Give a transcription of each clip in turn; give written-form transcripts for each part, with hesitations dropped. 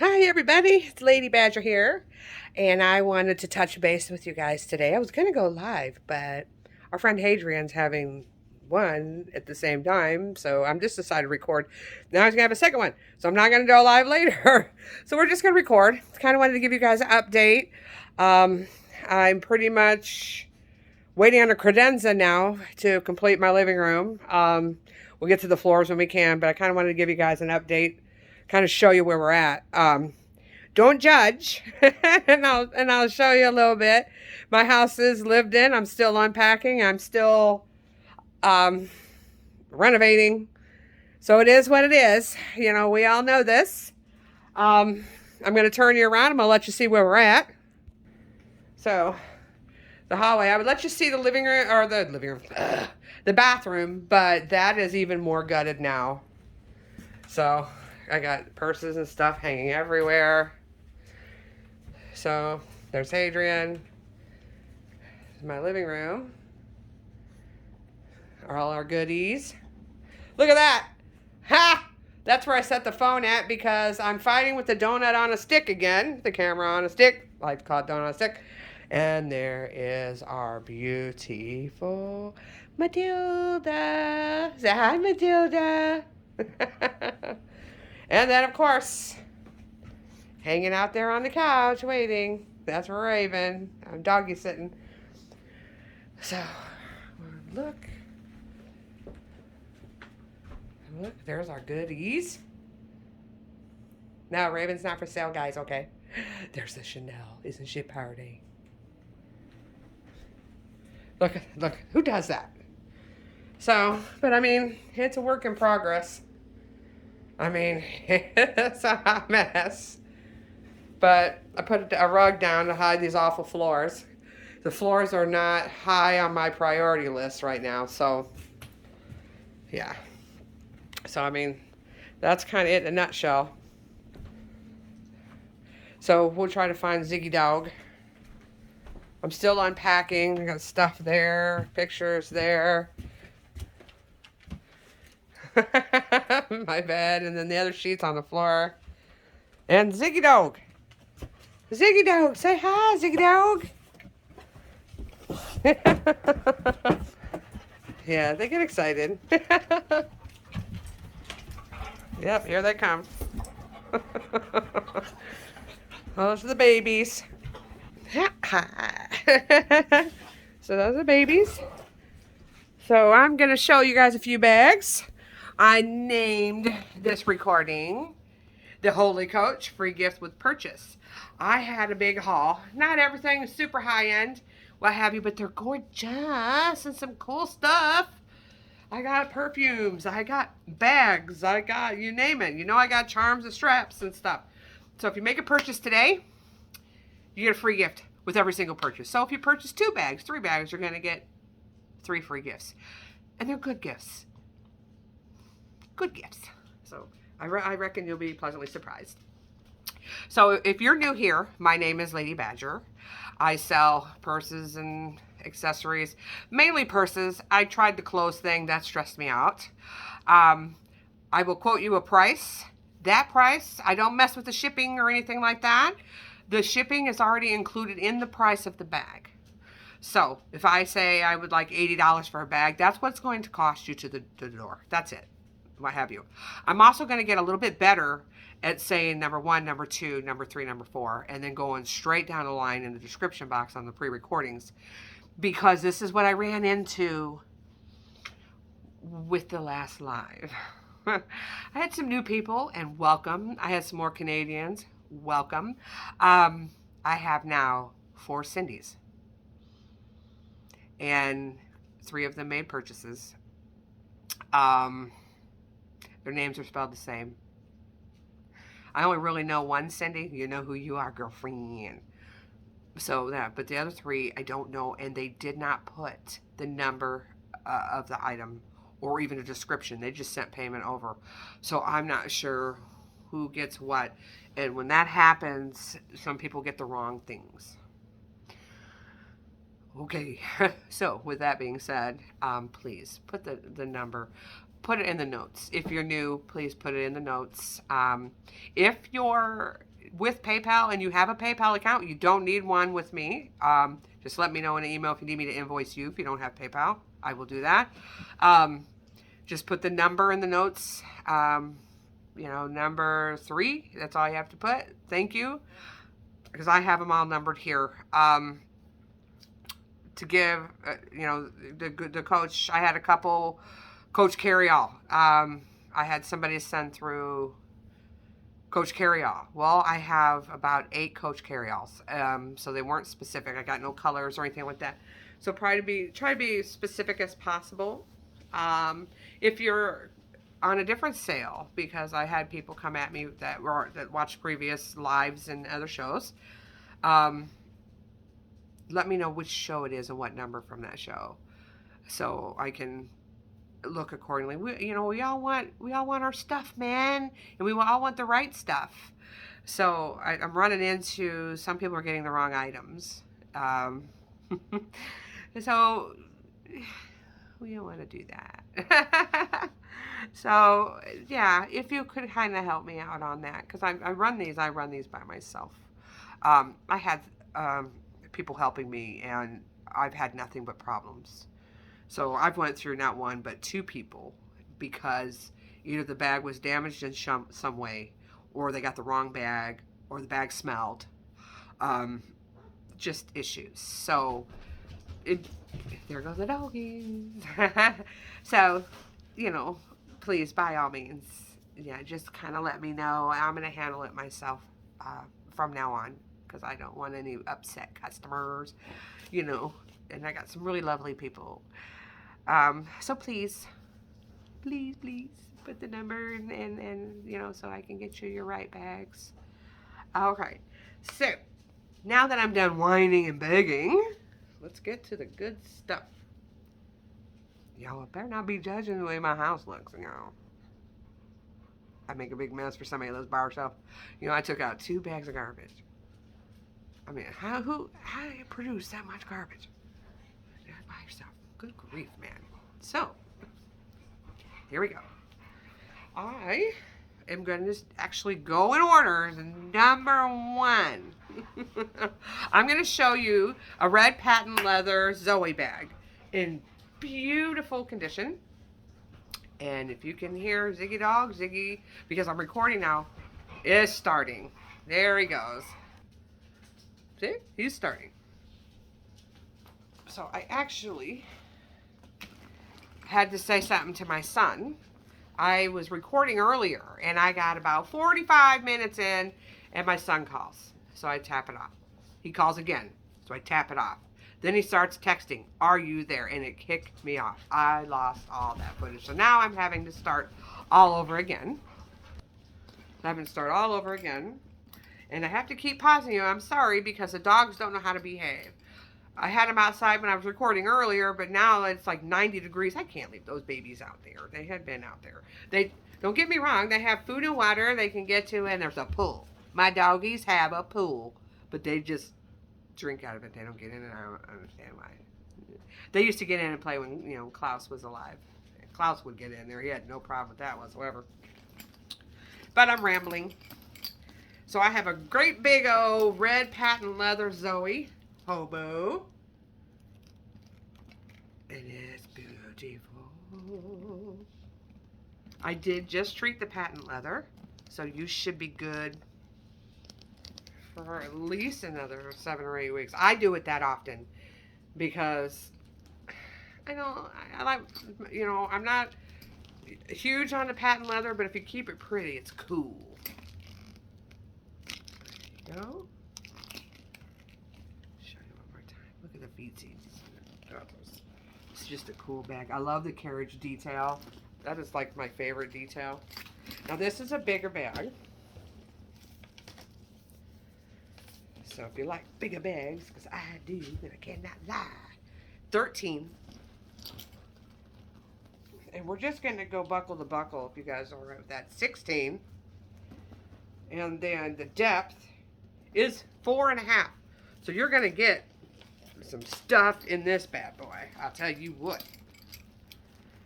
Hi everybody, it's Lady Badger here, and I wanted to touch base with you guys today. I was going to go live, but our friend Hadrian's having one at the same time, so I'm just decided to record. Now he's going to have a second one, so I'm not going to go live later. So we're just going to record. Kind of wanted to give you guys an update. I'm pretty much waiting on a credenza now to complete my living room. We'll get to the floors when we can, but I kind of wanted to give you guys an update, kind of show you where we're at. Don't judge, and I'll show you a little bit. My house is lived in. I'm still unpacking. I'm still renovating. So it is what it is. You know, we all know this. I'm going to turn you around. I'm going to let you see where we're at. So the hallway. I would let you see the living room, or the bathroom, but that is even more gutted now. So I got purses and stuff hanging everywhere. So there's Hadrian. My living room. All our goodies. Look at that. Ha! That's where I set the phone at because I'm fighting with the donut on a stick again. The camera on a stick. I like to call it donut on a stick. And there is our beautiful Matilda. Say hi, Matilda. And then, of course, hanging out there on the couch waiting. That's Raven. I'm doggy sitting. So, look. Look, there's our goodies. No, Raven's not for sale, guys, okay? There's the Chanel. Isn't she pretty? Look, who does that? So, but I mean, it's a work in progress. I mean, it's a hot mess. But I put a rug down to hide these awful floors. The floors are not high on my priority list right now, so yeah. So, I mean, that's kind of it in a nutshell. So, we'll try to find Ziggy Dog. I'm still unpacking. I got stuff there, pictures there. My bed, and then the other sheets on the floor. And Ziggy Dog. Ziggy Dog, say hi, Ziggy Dog. Yeah, they get excited. Yep, here they come. Those are the babies. So those are babies. So I'm going to show you guys a few bags. I named this recording The Holy Coach Free Gift with Purchase. I had a big haul. Not everything is super high end, what have you, but they're gorgeous and some cool stuff. I got perfumes, I got bags, I got, you name it. You know, I got charms and straps and stuff. So if you make a purchase today, you get a free gift with every single purchase. So if you purchase 2 bags, 3 bags, you're going to get 3 free gifts. And they're good gifts. Good gifts. So I reckon you'll be pleasantly surprised. So if you're new here, my name is Lady Badger. I sell purses and accessories, mainly purses. I tried the clothes thing. That stressed me out. I will quote you a price. That price, I don't mess with the shipping or anything like that. The shipping is already included in the price of the bag. So if I say I would like $80 for a bag, that's what it's going to cost you to the door. That's it. What have you. I'm also going to get a little bit better at saying number 1, number 2, number 3, number 4, and then going straight down the line in the description box on the pre-recordings, because this is what I ran into with the last live. I had some new people, and welcome. I had some more Canadians. Welcome. I have now 4 Cindys, and 3 of them made purchases. Their names are spelled the same. I only really know one Cindy. You know who you are, girlfriend. So that, but the other 3 I don't know, and they did not put the number of the item or even a description. They just sent payment over. So I'm not sure who gets what. And when that happens, some people get the wrong things. Okay, so with that being said, please put the number, put it in the notes. If you're new, please put it in the notes. If you're with PayPal and you have a PayPal account, you don't need one with me. Just let me know in an email if you need me to invoice you if you don't have PayPal. I will do that. Just put the number in the notes. You know, number 3. That's all you have to put. Thank you. Because I have them all numbered here. To give, you know, the coach, I had a couple Coach Carryall. I had somebody send through Coach Carryall. Well, I have about 8 Coach Carryalls. So they weren't specific. I got no colors or anything like that. So try to be specific as possible. If you're on a different sale, because I had people come at me that watched previous lives and other shows. Let me know which show it is and what number from that show, so I can look accordingly. We all want our stuff, man, and we all want the right stuff. So I'm running into some people are getting the wrong items. So we don't want to do that. So yeah, if you could kind of help me out on that, because I run these by myself. I had people helping me, and I've had nothing but problems. So I've went through not 1 but 2 people because either the bag was damaged in some way, or they got the wrong bag, or the bag smelled. Just issues. So there goes the doggies. So, you know, please, by all means, yeah, just kind of let me know. I'm going to handle it myself from now on, because I don't want any upset customers, you know, and I got some really lovely people. So please put the number and you know, so I can get you your right bags. Okay, so now that I'm done whining and begging, let's get to the good stuff. Y'all better not be judging the way my house looks, you know. I make a big mess for somebody that lives by herself. You know, I took out 2 bags of garbage. I mean, how do you produce that much garbage? By yourself. Good grief, man. So, here we go. I am going to just actually go in order. Number 1. I'm going to show you a red patent leather Zoe bag in beautiful condition. And if you can hear Ziggy, because I'm recording now, is starting. There he goes. See? He's starting. So I actually had to say something to my son. I was recording earlier, and I got about 45 minutes in, and my son calls. So I tap it off. He calls again, so I tap it off. Then he starts texting, "Are you there?" And it kicked me off. I lost all that footage. So now I'm having to start all over again. And I have to keep pausing you. I'm sorry, because the dogs don't know how to behave. I had them outside when I was recording earlier, but now it's like 90 degrees. I can't leave those babies out there. They had been out there. They, don't get me wrong, they have food and water they can get to, and there's a pool. My doggies have a pool, but they just drink out of it. They don't get in, and I don't understand why. They used to get in and play when, you know, Klaus was alive. Klaus would get in there. He had no problem with that whatsoever. But I'm rambling. So I have a great big old red patent leather Zoe Hobo. It is beautiful. I did just treat the patent leather, so you should be good for at least another 7 or 8 weeks. I do it that often because I like, you know, I'm not huge on the patent leather, but if you keep it pretty, it's cool. There you go. Show you one more time. Look at the feetsies. It's just a cool bag. I love the carriage detail. That is like my favorite detail. Now this is a bigger bag. So if you like bigger bags, because I do, and I cannot lie. 13. And we're just going to go buckle to buckle, if you guys are all right with that. 16. And then the depth is 4.5. So you're going to get some stuff in this bad boy. I'll tell you what.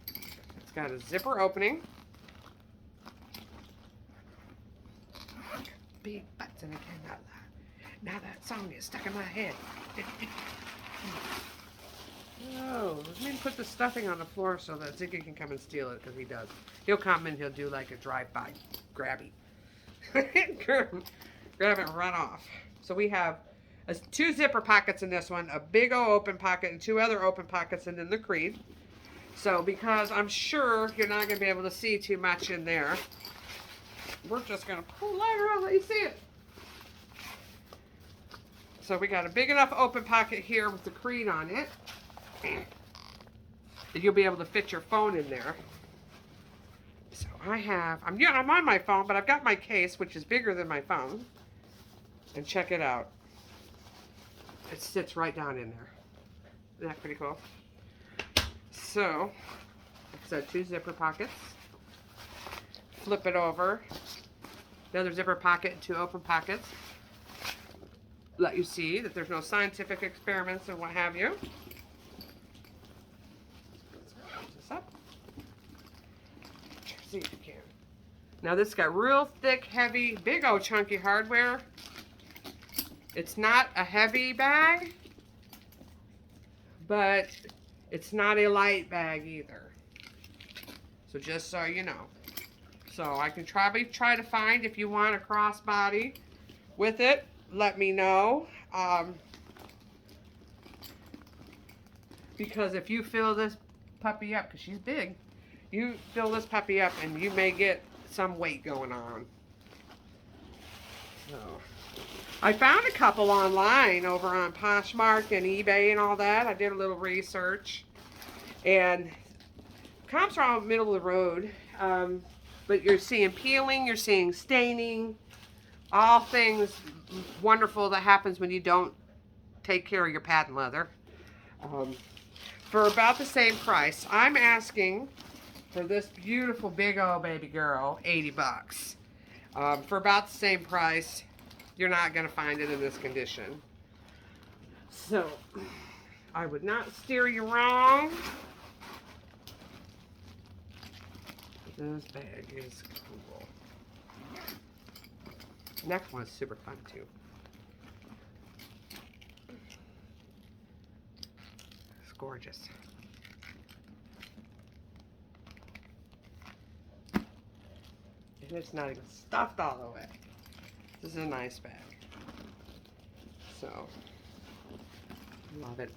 It's got a zipper opening. big butts and I cannot lie. Now that song is stuck in my head. Oh, let me put the stuffing on the floor so that Ziggy can come and steal it, because he does. He'll come and he'll do like a drive-by grabby. Grab it and run off. So we have 2 zipper pockets in this one, a big old open pocket and 2 other open pockets, and then the creed. So because I'm sure you're not going to be able to see too much in there, we're just going to pull the lighter out and let you see it. So we got a big enough open pocket here with the creed on it. And you'll be able to fit your phone in there. So I'm on my phone, but I've got my case, which is bigger than my phone. And check it out. It sits right down in there. Isn't that pretty cool? So, like I said, 2 zipper pockets. Flip it over. Another zipper pocket and 2 open pockets. Let you see that there's no scientific experiments and what have you. Up. See if you can. Now this got real thick, heavy, big old chunky hardware. It's not a heavy bag, but it's not a light bag either. So just so you know. So I can probably try to find, if you want a crossbody with it, let me know. Because if you fill this puppy up, because she's big, you fill this puppy up and you may get some weight going on. So I found a couple online over on Poshmark and eBay and all that. I did a little research and comps are all middle of the road, but you're seeing peeling, you're seeing staining, all things wonderful that happens when you don't take care of your patent leather. For about the same price. I'm asking for this beautiful big old baby girl, 80 bucks. For about the same price, you're not going to find it in this condition. So, I would not steer you wrong. This bag is cool. Next one is super fun too. Gorgeous. And it's not even stuffed all the way. This is a nice bag. So, love it.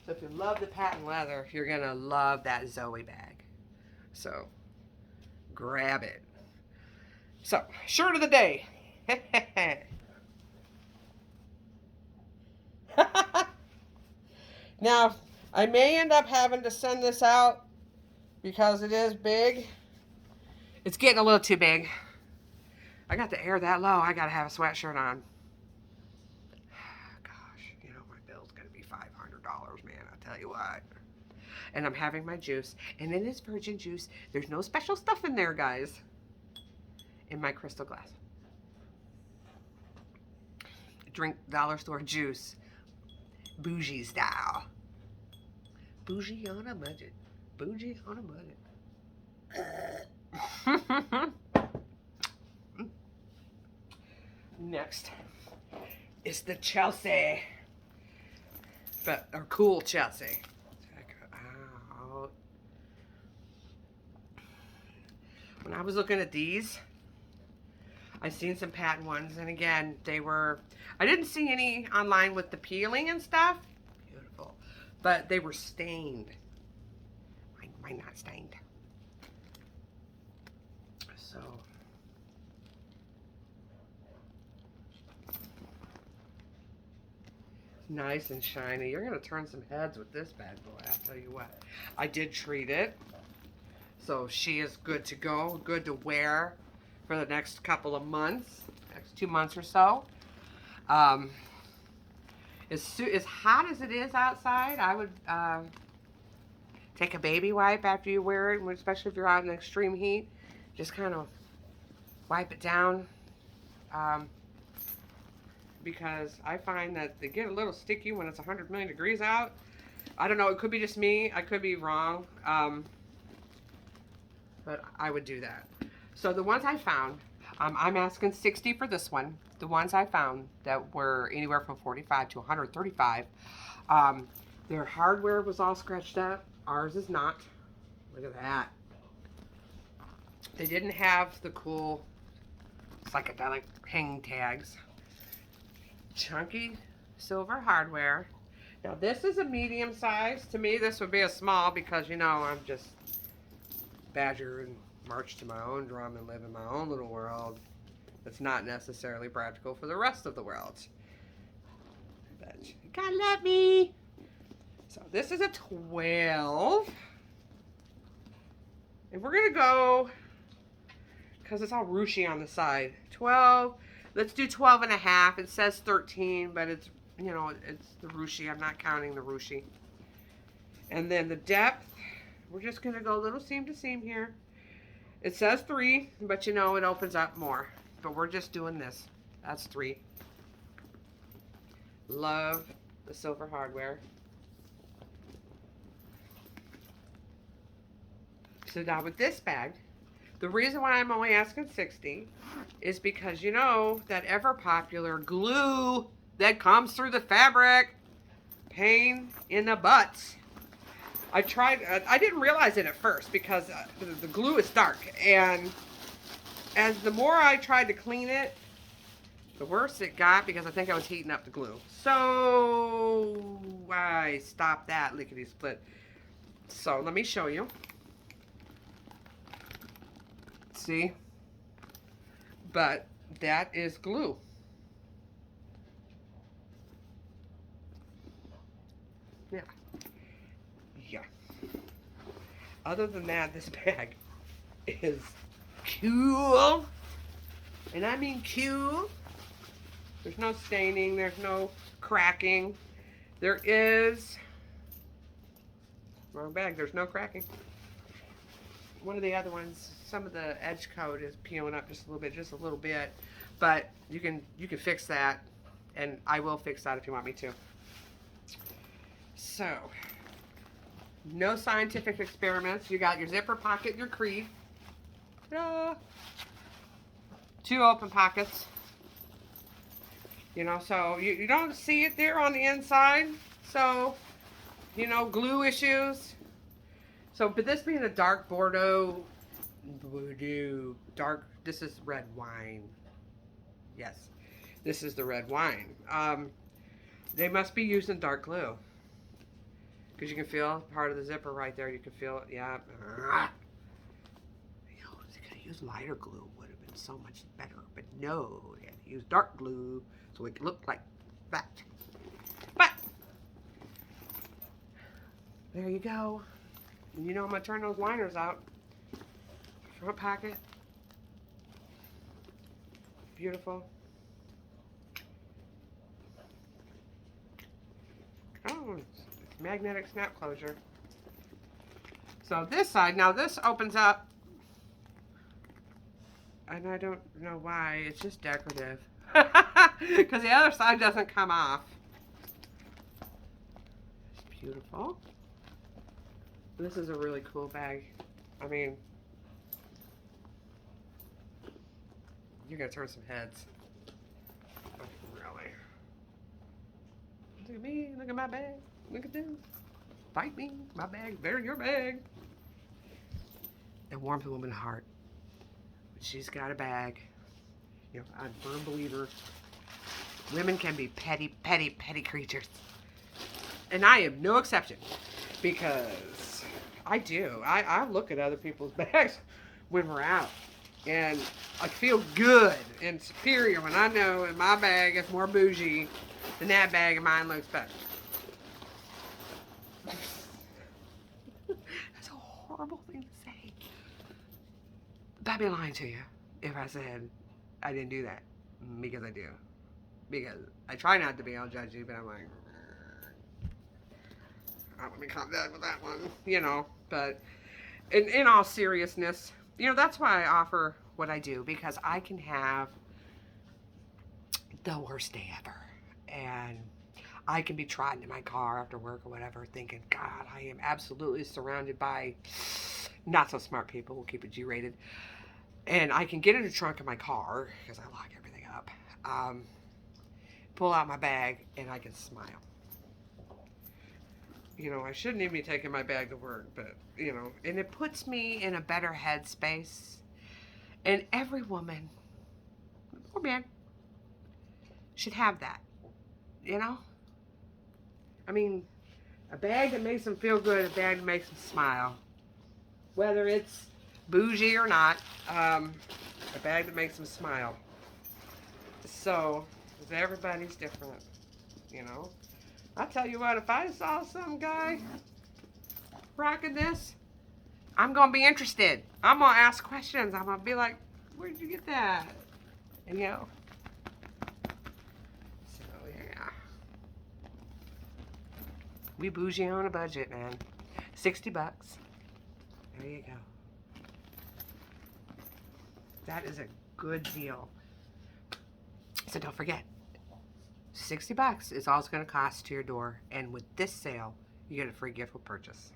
So if you love the patent leather, you're going to love that Zoe bag. So, grab it. So, shirt of the day. Now, I may end up having to send this out because it is big. It's getting a little too big. I got the air that low. I got to have a sweatshirt on. Gosh, you know, my bill's going to be $500, man. I tell you what. And I'm having my juice. And it is virgin juice. There's no special stuff in there, guys. In my crystal glass. Drink dollar store juice. Bougie style. Bougie on a budget. Bougie on a budget. Next is the Chelsea. Or cool Chelsea. Check it out. When I was looking at these, I seen some patent ones, and again, they were, I didn't see any online with the peeling and stuff. Beautiful. But they were stained. Mine not stained. So, nice and shiny. You're going to turn some heads with this bad boy, I'll tell you what. I did treat it. So she is good to go, good to wear for the next couple of months, next 2 months or so. As hot as it is outside, I would take a baby wipe after you wear it, especially if you're out in extreme heat. Just kind of wipe it down. Because I find that they get a little sticky when it's 100 million degrees out. I don't know, it could be just me, I could be wrong. But I would do that. So the ones I found I'm asking 60 for this one. The ones I found that were anywhere from 45 to 135. Their hardware was all scratched up. Ours is not. Look at that. They didn't have the cool psychedelic hanging tags. Chunky silver hardware. Now this is a medium size. To me this would be a small because you know I'm just badger and march to my own drum and live in my own little world. It's not necessarily practical for the rest of the world. But God love me. So this is a 12. And we're gonna go, because it's all ruchy on the side, 12. Let's do 12 and a half. It says 13, but it's, you know, it's the ruchy. I'm not counting the ruchy. And then the depth, we're just gonna go a little seam to seam here. It says 3, but you know it opens up more. But we're just doing this. That's 3. Love the silver hardware. So now with this bag, the reason why I'm only asking 60 is because you know that ever popular glue that comes through the fabric. Pain in the butt. I didn't realize it at first because the glue is dark, and as the more I tried to clean it, the worse it got because I think I was heating up the glue. So I stopped that lickety split. So let me show you. See? But that is glue. Yeah. Yeah. Other than that, this bag is cool. And I mean cool. There's no staining. There's no cracking. There is... Wrong bag. There's no cracking. One of the other ones, some of the edge coat is peeling up just a little bit. But you can fix that. And I will fix that if you want me to. So, no scientific experiments. You got your zipper pocket and your creed. 2 open pockets. You know, so you don't see it there on the inside. So, you know, glue issues. So, but this being a dark Bordeaux, dark, this is red wine. Yes, this is the red wine. They must be using dark glue. Because you can feel part of the zipper right there. You can feel it. Yeah. You know, they could have used lighter glue. Would have been so much better. But no, they had to use dark glue so it looked like that. But there you go. And you know I'm going to turn those liners out. Front pocket. Beautiful. Oh, magnetic snap closure. So this side, now this opens up, and I don't know why, it's just decorative. Because the other side doesn't come off. It's beautiful. This is a really cool bag. I mean, you're going to turn some heads. Really. Look at me, look at my bag. Look at this. Fight me. My bag. They're your bag. It warms a woman's heart. She's got a bag. You know, I'm a firm believer. Women can be petty, petty, petty creatures. And I am no exception. Because I do. I look at other people's bags when we're out. And I feel good and superior when I know that my bag is more bougie than that bag and mine looks better. That's a horrible thing to say. But I'd be lying to you if I said I didn't do that. Because I do. Because I try not to be all judgy, but I'm like, let me calm down with that one. You know, but in all seriousness, you know, that's why I offer what I do. Because I can have the worst day ever. And I can be trotting in my car after work or whatever thinking, God, I am absolutely surrounded by not so smart people. We'll keep it G-rated. And I can get in the trunk of my car because I lock everything up. Pull out my bag and I can smile. You know, I shouldn't even be taking my bag to work, but, you know, and it puts me in a better headspace. And every woman or man should have that, you know? I mean, a bag that makes them feel good, a bag that makes them smile. Whether it's bougie or not, a bag that makes them smile. So, everybody's different, you know? I'll tell you what, if I saw some guy rocking this, I'm going to be interested. I'm going to ask questions. I'm going to be like, where'd you get that? And you know. So, yeah. We bougie on a budget, man. 60 bucks. There you go. That is a good deal. So don't forget. 60 bucks is all it's going to cost to your door. And with this sale, you get a free gift with purchase.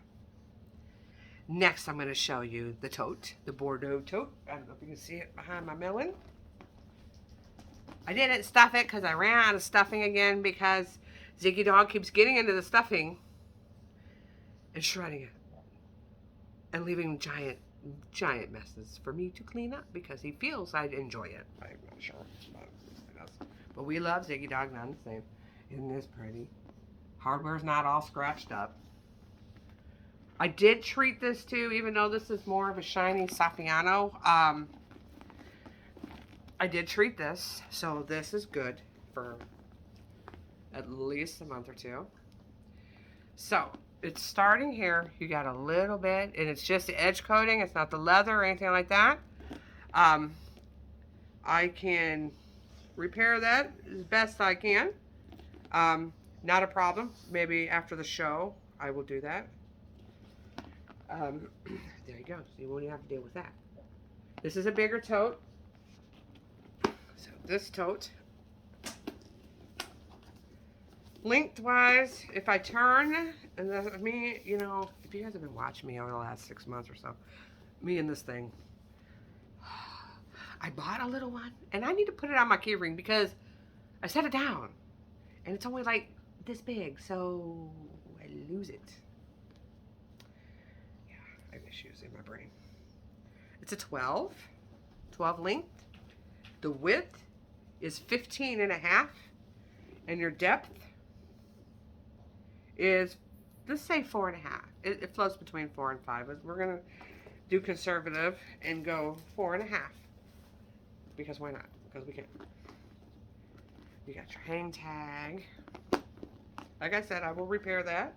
Next, I'm going to show you the tote, the Bordeaux Tote. I don't know if you can see it behind my melon. I didn't stuff it because I ran out of stuffing again because Ziggy Dog keeps getting into the stuffing and shredding it and leaving giant messes for me to clean up because he feels I'd enjoy it. I'm not sure. But we love Ziggy Dog, none the same. Isn't this pretty? Hardware's not all scratched up. I did treat this too, even though this is more of a shiny Saffiano. I did treat this, so this is good for at least a month or two. So, it's starting here. You got a little bit, and it's just the edge coating. It's not the leather or anything like that. I can repair that as best I can. Not a problem. Maybe after the show, I will do that. There you go. So you won't even have to deal with that. This is a bigger tote. So this tote, lengthwise, if I turn, and that's me, you know, if you guys have been watching me over the last 6 months or so, me and this thing, I bought a little one, and I need to put it on my key ring because I set it down, and it's only like this big, so I lose it. Yeah, I have issues in my brain. It's a 12 length. The width is 15.5, and your depth is, let's say 4.5. It floats between 4 and 5. But we're gonna do conservative and go 4.5 because why not? Because we can. You got your hang tag. Like I said, I will repair that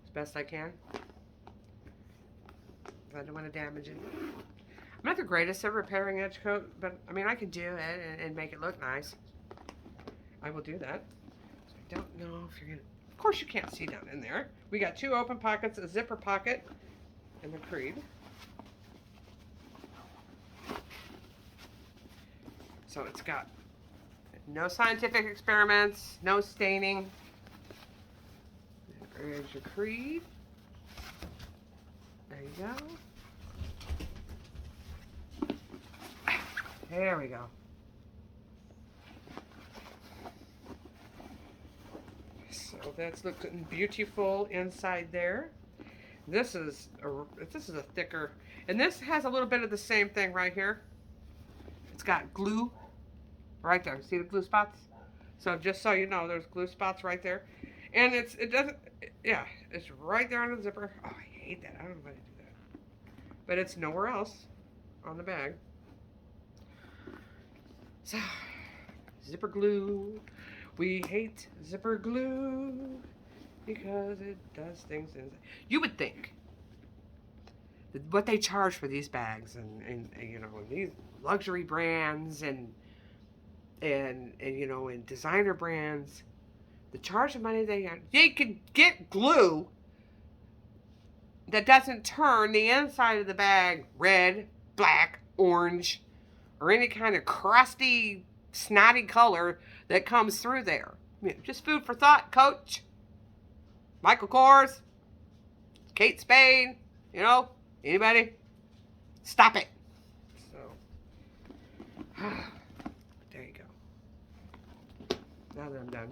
as best I can. I don't want to damage it. I'm not the greatest at repairing edge coat, but I mean I can do it and make it look nice. I will do that. So I don't know if you're gonna. Of course you can't see down in there. We got 2 open pockets, a zipper pocket, and the creed. So it's got no scientific experiments, no staining. There's your creed. There you go. There we go. So that's looking beautiful inside there. This is a thicker, and this has a little bit of the same thing right here. It's got glue right there. See the glue spots? So just so you know, there's glue spots right there, and it's right there on the zipper. Oh, I hate that. I don't know why they do that, but it's nowhere else on the bag. So, zipper glue. We hate zipper glue because it does things inside. You would think that what they charge for these bags and you know, these luxury brands and you know, and designer brands, the charge of money they could get glue that doesn't turn the inside of the bag red, black, orange, or any kind of crusty, snotty color that comes through there. I mean, just food for thought, Coach. Michael Kors, Kate Spade, you know, anybody? Stop it. There you go. Now that I'm done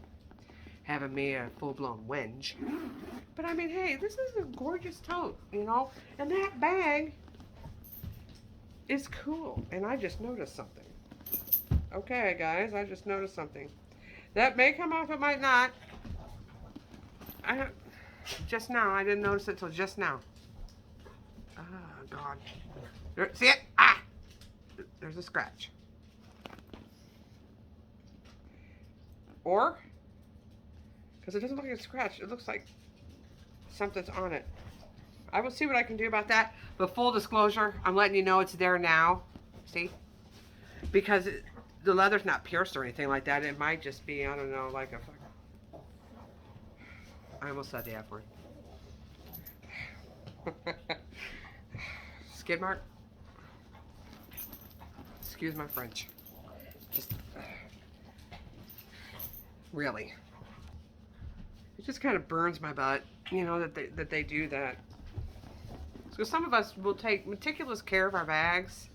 having me a full-blown whinge. But I mean, hey, this is a gorgeous tote, you know? And that bag is cool. And I just noticed something. Okay, guys, I just noticed something. That may come off, it might not. Just now, I didn't notice it till just now. Oh, God. See it? Ah! There's a scratch. Or, because it doesn't look like a scratch, it looks like something's on it. I will see what I can do about that. But full disclosure, I'm letting you know it's there now. See? Because the leather's not pierced or anything like that. It might just be, I don't know, like a... I almost said the F word. Skid mark? Excuse my French. Just... really. It just kind of burns my butt, you know, that they do that. So some of us will take meticulous care of our bags,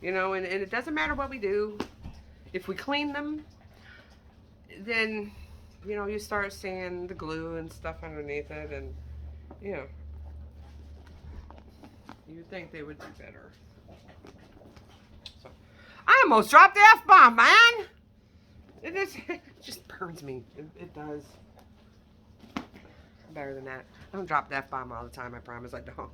you know, and it doesn't matter what we do. If we clean them, then, you know, you start seeing the glue and stuff underneath it, and, you know, you'd think they would do better. So, I almost dropped the F-bomb, man! It just burns me. It does. Better than that. I don't drop the F-bomb all the time, I promise I don't.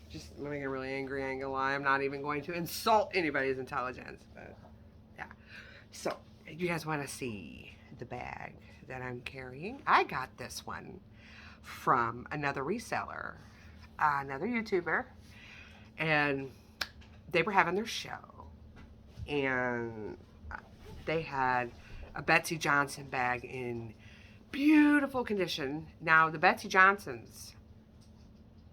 Just when I get really angry, I ain't gonna lie. I'm not even going to insult anybody's intelligence, but yeah. So, you guys want to see the bag that I'm carrying? I got this one from another reseller, another YouTuber, and they were having their show, and they had a Betsy Johnson bag in beautiful condition. Now, the Betsy Johnsons,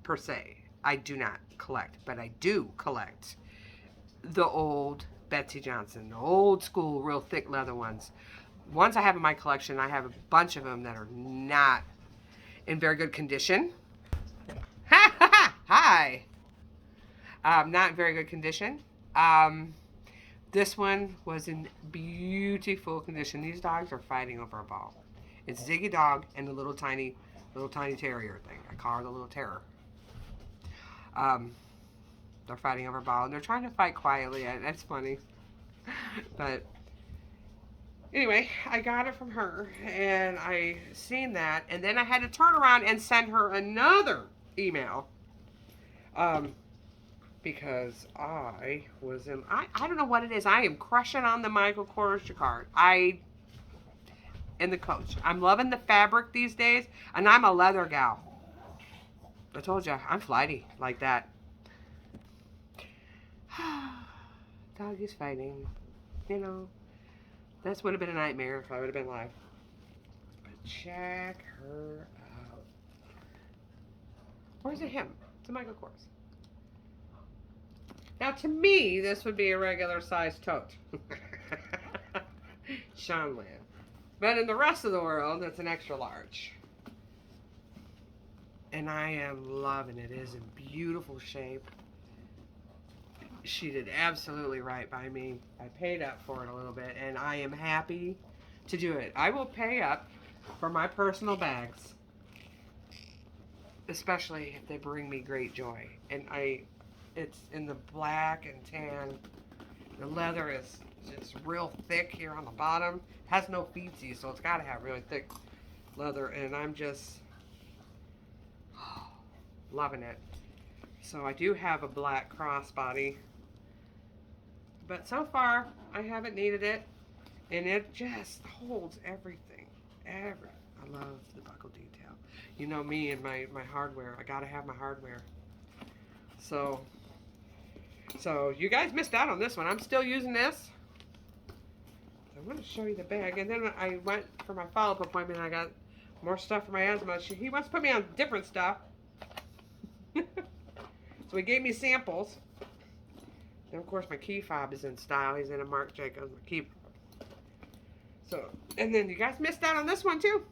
per se, I do not collect, but I do collect the old Betsy Johnson, the old school, real thick leather ones. Ones I have in my collection, I have a bunch of them that are not in very good condition. Ha ha ha! Hi! Not in very good condition. This one was in beautiful condition. These dogs are fighting over a ball. It's Ziggy Dog and the little tiny terrier thing. I call her the little terror. They're fighting over a ball, and they're trying to fight quietly. That's funny. But anyway, I got it from her, and I seen that, and then I had to turn around and send her another email. Because I was in, I don't know what it is. I am crushing on the Michael Kors jacquard. And the Coach. I'm loving the fabric these days, and I'm a leather gal. I told you, I'm flighty like that. Doggy's fighting. You know, this would have been a nightmare if I would have been live. But check her out. Or is it him? It's a Michael Kors. Now, to me, this would be a regular size tote. Seanland. But in the rest of the world, it's an extra large. And I am loving it. It is in beautiful shape. She did absolutely right by me. I paid up for it a little bit, and I am happy to do it. I will pay up for my personal bags, especially if they bring me great joy. And it's in the black and tan. The leather is just real thick here on the bottom. It has no feetsies, so it's got to have really thick leather, and I'm just loving it. So I do have a black crossbody, but so far I haven't needed it, and it just holds everything. I love the buckle detail. You know me and my hardware. I gotta have my hardware. So you guys missed out on this one. I'm still using this. I'm going to show you the bag. And then I went for my follow-up appointment, and I got more stuff for my asthma. He wants to put me on different stuff. So he gave me samples. And of course my key fob is in style. He's in a Marc Jacobs key. So, and then you guys missed out on this one too.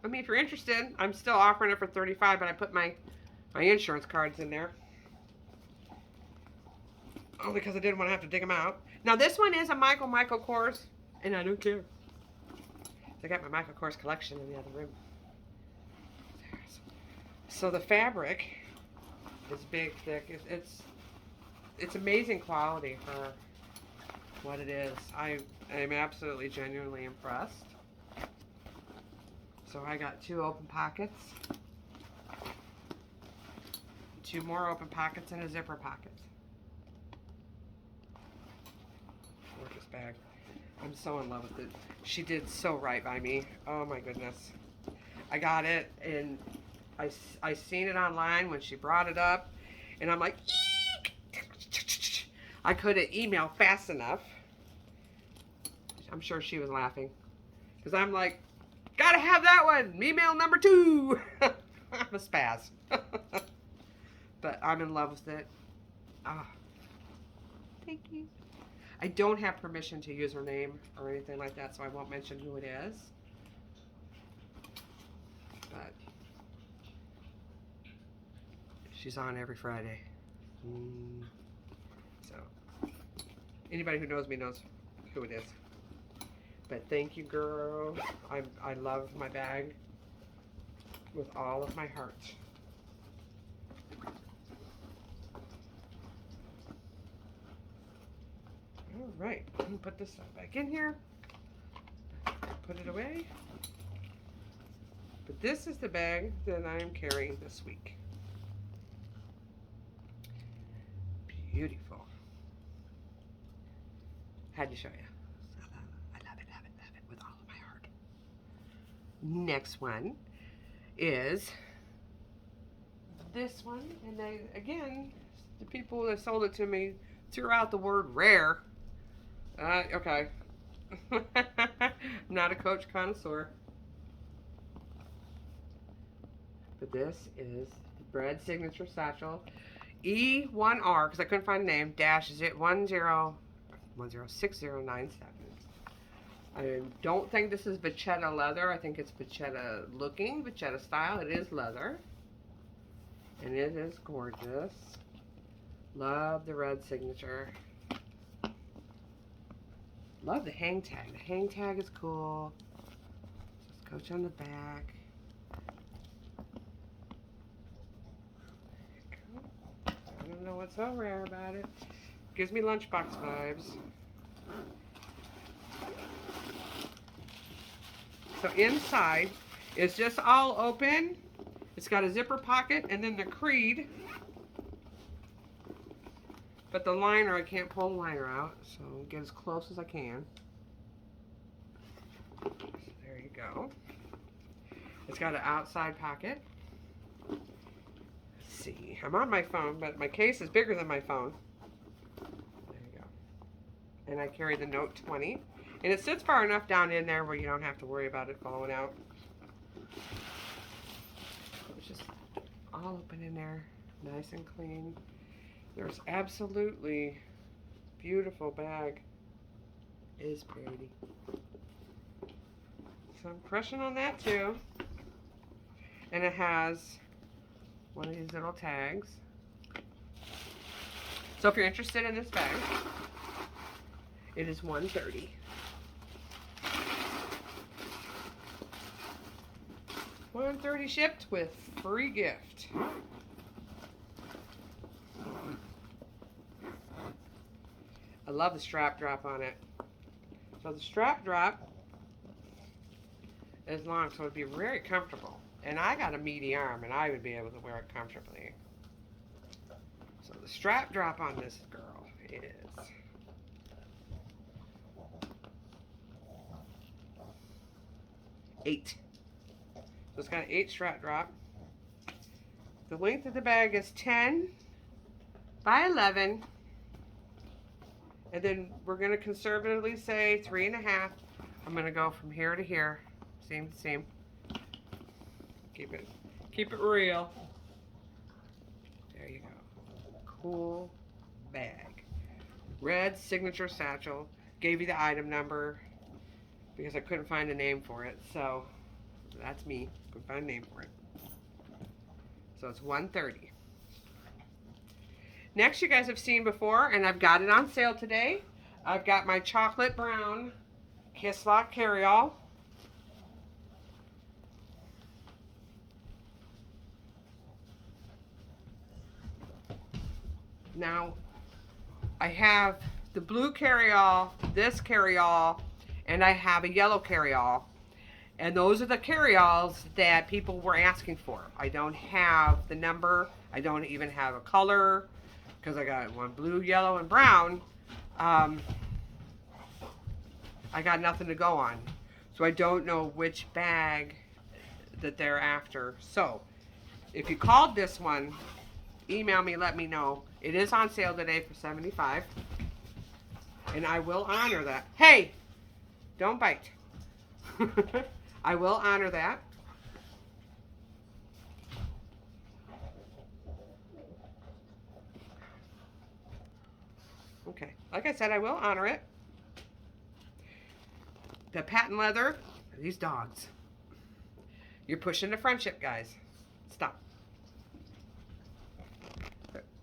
I mean, if you're interested, I'm still offering it for $35, but I put my insurance cards in there. Only because I didn't want to have to dig them out. Now this one is a Michael Kors, and I don't care. I got my Michael Kors collection in the other room. So the fabric is big, thick. It's amazing quality for what it is. I am absolutely genuinely impressed. So I got 2 open pockets, 2 more open pockets, and a zipper pocket. Gorgeous bag. I'm so in love with it. She did so right by me. Oh my goodness. I got it and I seen it online when she brought it up, and I'm like, eek! I couldn't email fast enough. I'm sure she was laughing because I'm like, gotta have that one. Email number 2. I'm a spaz. But I'm in love with it. Ah, thank you. I don't have permission to use her name or anything like that, so I won't mention who it is. But she's on every Friday. So anybody who knows me knows who it is. But thank you, girl. I love my bag with all of my heart. All right, let me put this stuff back in here. Put it away. But this is the bag that I am carrying this week. Beautiful. Had to show you. I love it, love it, love it with all of my heart. Next one is this one, and they, again, the people that sold it to me threw out the word rare. Okay. I'm not a Coach connoisseur. But this is the Bread Signature Satchel E1R, because I couldn't find the name, dash is it 106097. I don't think this is vachetta leather. I think it's vachetta looking, vachetta style. It is leather. And it is gorgeous. Love the red signature. Love the hang tag. The hang tag is cool. Just Coach on the back. I don't know what's so rare about it. Gives me lunchbox vibes. So inside is just all open. It's got a zipper pocket and then the creed. But the liner, I can't pull the liner out, so I'll get as close as I can. So there you go. It's got an outside pocket. Let's see. I'm on my phone, but my case is bigger than my phone. There you go. And I carry the Note 20. And it sits far enough down in there where you don't have to worry about it falling out. It's just all open in there, nice and clean. There's absolutely beautiful bag. It is pretty. So I'm crushing on that too. And it has one of these little tags. So if you're interested in this bag, it is $130. $130 shipped with free gift. I love the strap drop on it. So the strap drop is long, so it'd be very comfortable. And I got a meaty arm, and I would be able to wear it comfortably. So the strap drop on this girl is $8. So it's got an 8 strap drop. The length of the bag is 10 by 11. And then we're going to conservatively say 3.5. I'm going to go from here to here. Seam to seam. Keep it real. There you go. Cool bag. Red signature satchel. Gave you the item number because I couldn't find a name for it. So that's me. Couldn't find a name for it. So it's $130. Next, you guys have seen before, and I've got it on sale today. I've got my chocolate brown Kisslock carryall. Now, I have the blue carryall, this carryall, and I have a yellow carryall. And those are the carryalls that people were asking for. I don't have the number. I don't even have a color because I got one blue, yellow, and brown. I got nothing to go on. So I don't know which bag that they're after. So if you called this one, email me, let me know. It is on sale today for $75. And I will honor that. Hey, don't bite. I will honor that. Okay, like I said, I will honor it. The patent leather, these dogs. You're pushing the friendship, guys. Stop.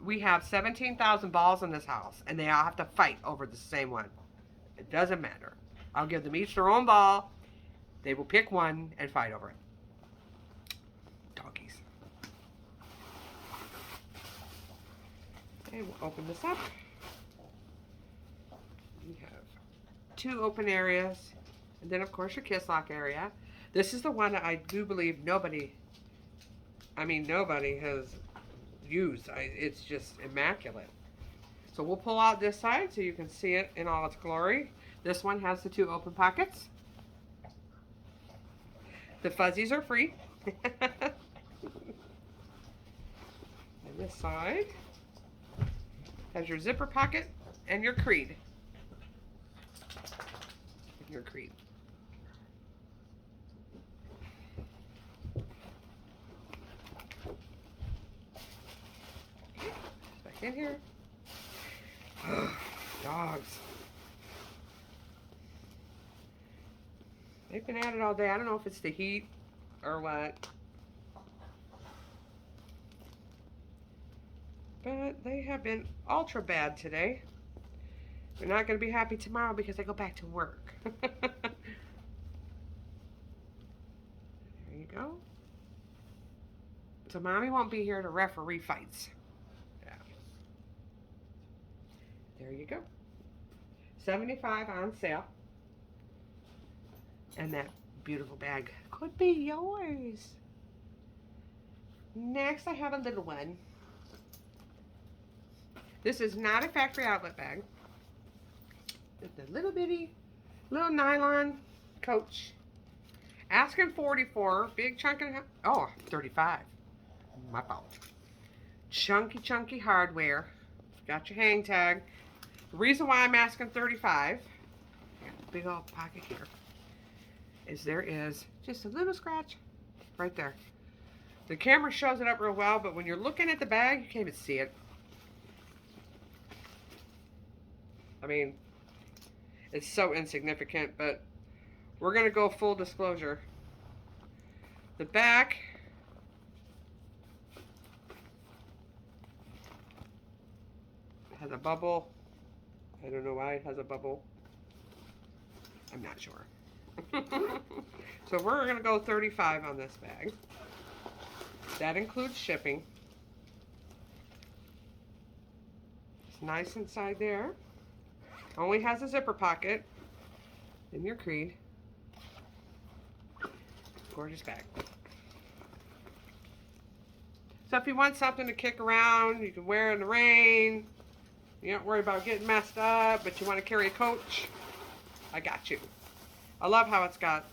We have 17,000 balls in this house, and they all have to fight over the same one. It doesn't matter. I'll give them each their own ball. They will pick one and fight over it. Doggies. Okay, we'll open this up. We have 2 open areas, and then of course your Kisslock area. This is the one that I do believe nobody has used. It's just immaculate. So we'll pull out this side so you can see it in all its glory. This one has the 2 open pockets. The fuzzies are free. And this side has your zipper pocket and your creed. Your creed. Back in here. Dogs. They've been at it all day. I don't know if it's the heat or what. But they have been ultra bad today. They're not going to be happy tomorrow because they go back to work. There you go. So mommy won't be here to referee fights. Yeah. There you go. $75 on sale. And that beautiful bag could be yours. Next, I have a little one. This is not a factory outlet bag. It's a little bitty, little nylon coach. Asking 44, big chunk and oh, 35. My fault. Chunky hardware. Got your hang tag. The reason why I'm asking 35, big old pocket here, is there is just a little scratch right there. The camera shows it up real well, but when you're looking at the bag, you can't even see it. I mean, it's so insignificant, but we're going to go full disclosure. The back has a bubble. I don't know why it has a bubble. I'm not sure. So we're going to go 35 on this bag. That includes shipping. It's nice inside there. Only has a zipper pocket. In your creed. Gorgeous bag. So if you want something to kick around, you can wear in the rain. You don't worry about getting messed up, but you want to carry a coach, I got you. I love how it's got,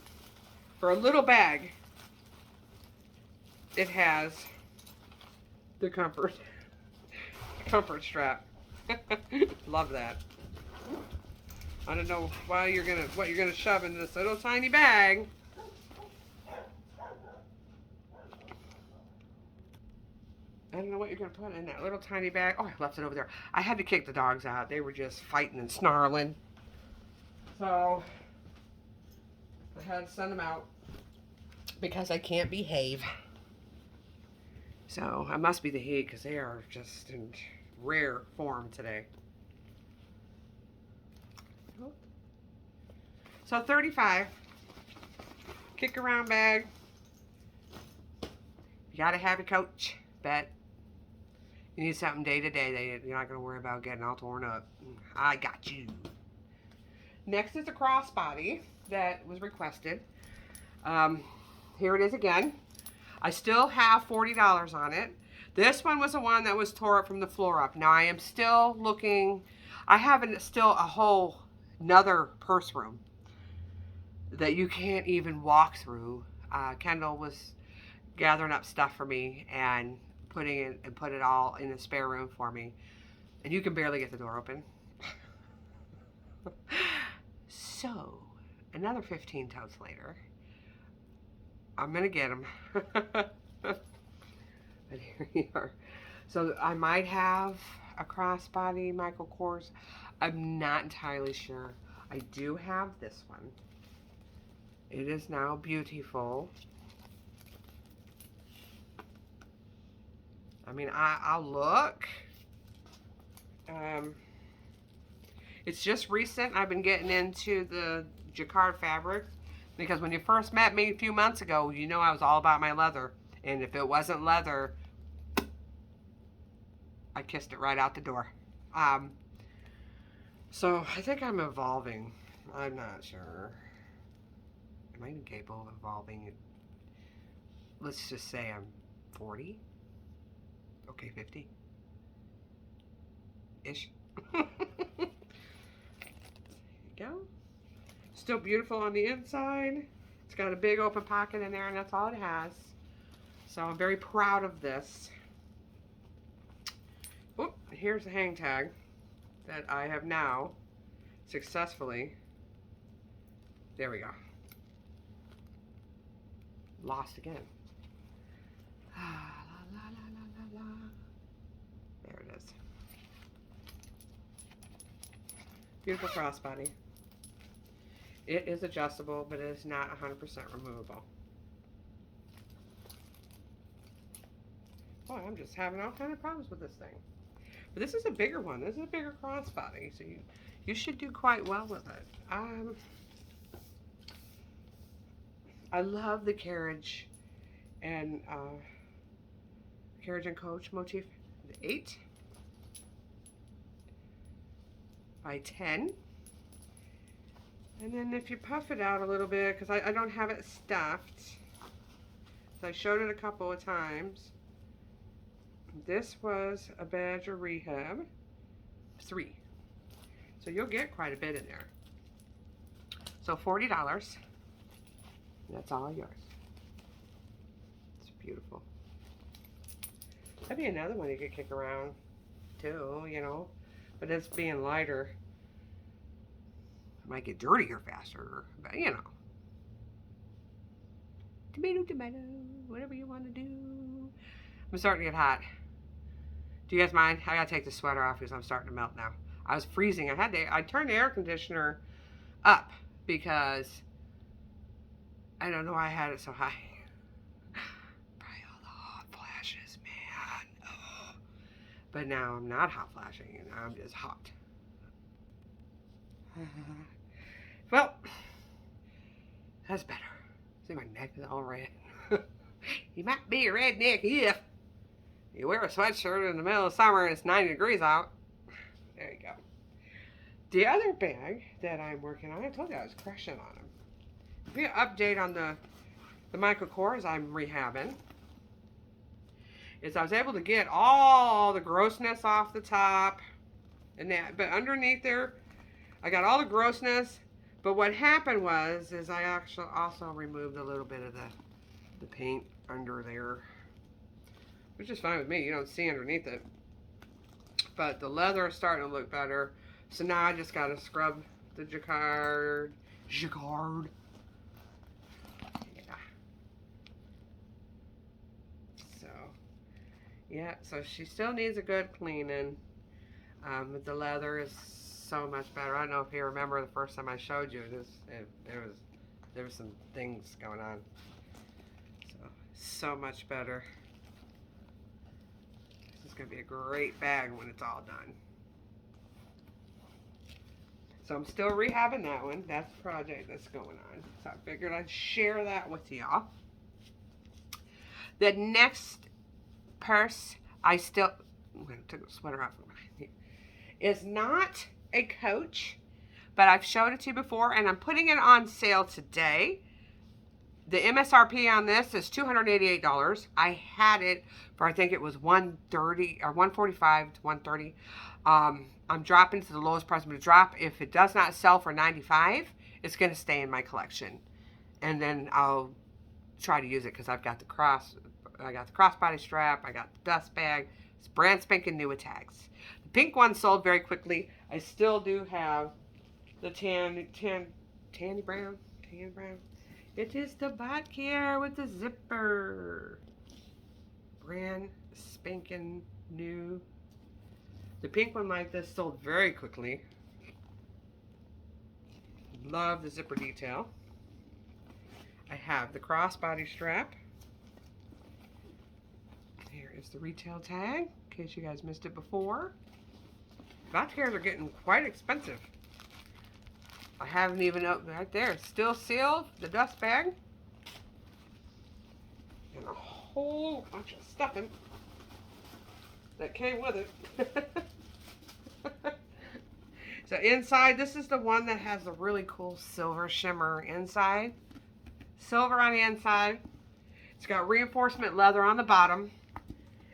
for a little bag, it has the comfort strap. Love that. I don't know why what you're gonna shove in this little tiny bag. I don't know what you're gonna put in that little tiny bag. Oh, I left it over there. I had to kick the dogs out. They were just fighting and snarling. So I had to send them out because I can't behave. So I must be the heat because they are just rare form today. So 35. Kick around bag. You gotta have a coach, but you need something day to day. You're not gonna worry about getting all torn up. I got you. Next is a crossbody that was requested. Here it is again. I still have $40 on it. This one was the one that was tore up from the floor up. Now I am still looking. I have still a whole another purse room that you can't even walk through. Kendall was gathering up stuff for me and put it all in the spare room for me, and you can barely get the door open. So another 15 totes later, I'm gonna get them. But here you are. So I might have a crossbody Michael Kors. I'm not entirely sure. I do have this one. It is now beautiful. I mean, I'll look. It's just recent. I've been getting into the jacquard fabric because when you first met me a few months ago, you know I was all about my leather. And if it wasn't leather, I kissed it right out the door. So I think I'm evolving. I'm not sure. Am I even capable of evolving? Let's just say I'm 40. Okay, 50-ish. There you go. Still beautiful on the inside. It's got a big open pocket in there, and that's all it has. So I'm very proud of this. Oop, here's the hang tag that I have now successfully, there we go, lost again. There it is. Beautiful crossbody. It is adjustable, but it is not 100% removable. Boy, I'm just having all kind of problems with this thing. But this is a bigger one. This is a bigger crossbody, so you should do quite well with it. I love the carriage and coach motif. The 8 by 10. And then if you puff it out a little bit, because I don't have it stuffed, so I showed it a couple of times. This was a Badger Rehab 3. So you'll get quite a bit in there. So $40. That's all yours. It's beautiful. That'd be another one you could kick around too, you know. But it's being lighter. It might get dirtier faster, but you know. Tomato, tomato, whatever you want to do. I'm starting to get hot. Do you guys mind? I gotta take the sweater off because I'm starting to melt now. I was freezing. I turned the air conditioner up because I don't know why I had it so high. Probably all the hot flashes, man. Oh. But now I'm not hot flashing, and I'm just hot. Well, that's better. See, my neck is all red. You might be a redneck if you wear a sweatshirt in the middle of summer and it's 90 degrees out. There you go. The other bag that I'm working on, I told you I was crushing on them. Be an update on the Michael Kors I'm rehabbing. Is I was able to get all the grossness off the top, and that, but underneath there, I got all the grossness. But what happened is I actually also removed a little bit of the paint under there, which is fine with me. You don't see underneath it. But the leather is starting to look better. So now I just got to scrub the jaquard. Yeah. So, yeah. So she still needs a good cleaning. But the leather is so much better. I don't know if you remember the first time I showed you this. There was some things going on. So much better. going to be a great bag when it's all done. So I'm still rehabbing that one. That's the project that's going on. So I figured I'd share that with y'all. The next purse, I'm going to take the sweater off. Is not a Coach, but I've showed it to you before, and I'm putting it on sale today. The MSRP on this is $288. I had it for, I think it was $130 or $145 to $130. I'm dropping to the lowest price I'm going to drop. If it does not sell for $95, it's going to stay in my collection, and then I'll try to use it because I've got the crossbody strap, I got the dust bag. It's brand spanking new with tags. The pink one sold very quickly. I still do have the tan brown. It is the Botkier with the zipper. Brand spanking new. The pink one like this sold very quickly. Love the zipper detail. I have the crossbody strap. Here is the retail tag, in case you guys missed it before. Botkiers are getting quite expensive. I haven't even opened right there. It's still sealed, the dust bag. And a whole bunch of stuffing that came with it. So inside, this is the one that has the really cool silver shimmer inside. Silver on the inside. It's got reinforcement leather on the bottom.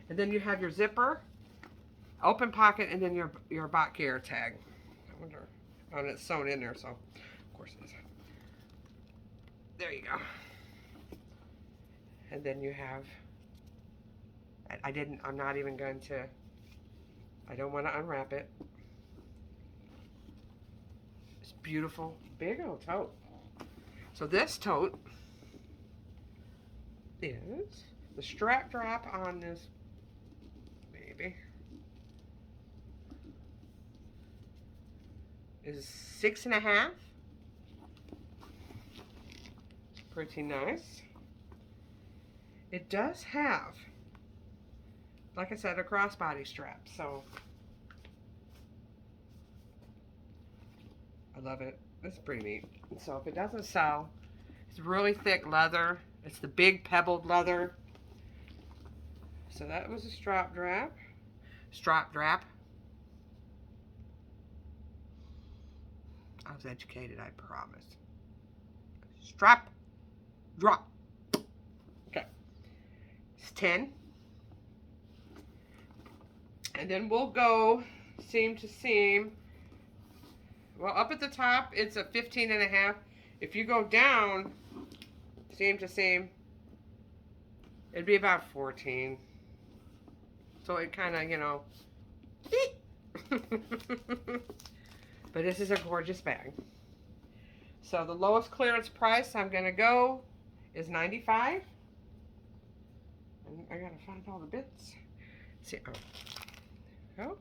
And then you have your zipper, open pocket, and then your Botkier tag. I wonder, oh, and it's sewn in there, so of course it is. There you go. And then you have, I'm not even going to, I don't want to unwrap it. It's beautiful, big old tote. So this tote is the strap drop on this baby is 6.5. Pretty nice. It does have, like I said, a crossbody strap, so I love it. It's pretty neat. So if it doesn't sell, it's really thick leather. It's the big pebbled leather. So that was a strap drop. I was educated, I promise. Strap drop. Okay. It's 10. And then we'll go seam to seam. Well, up at the top, it's a 15.5. If you go down seam to seam, it'd be about 14. So it kind of, you know. But this is a gorgeous bag. So the lowest clearance price I'm going to go is $95. And I got to find all the bits. See, oh. Go.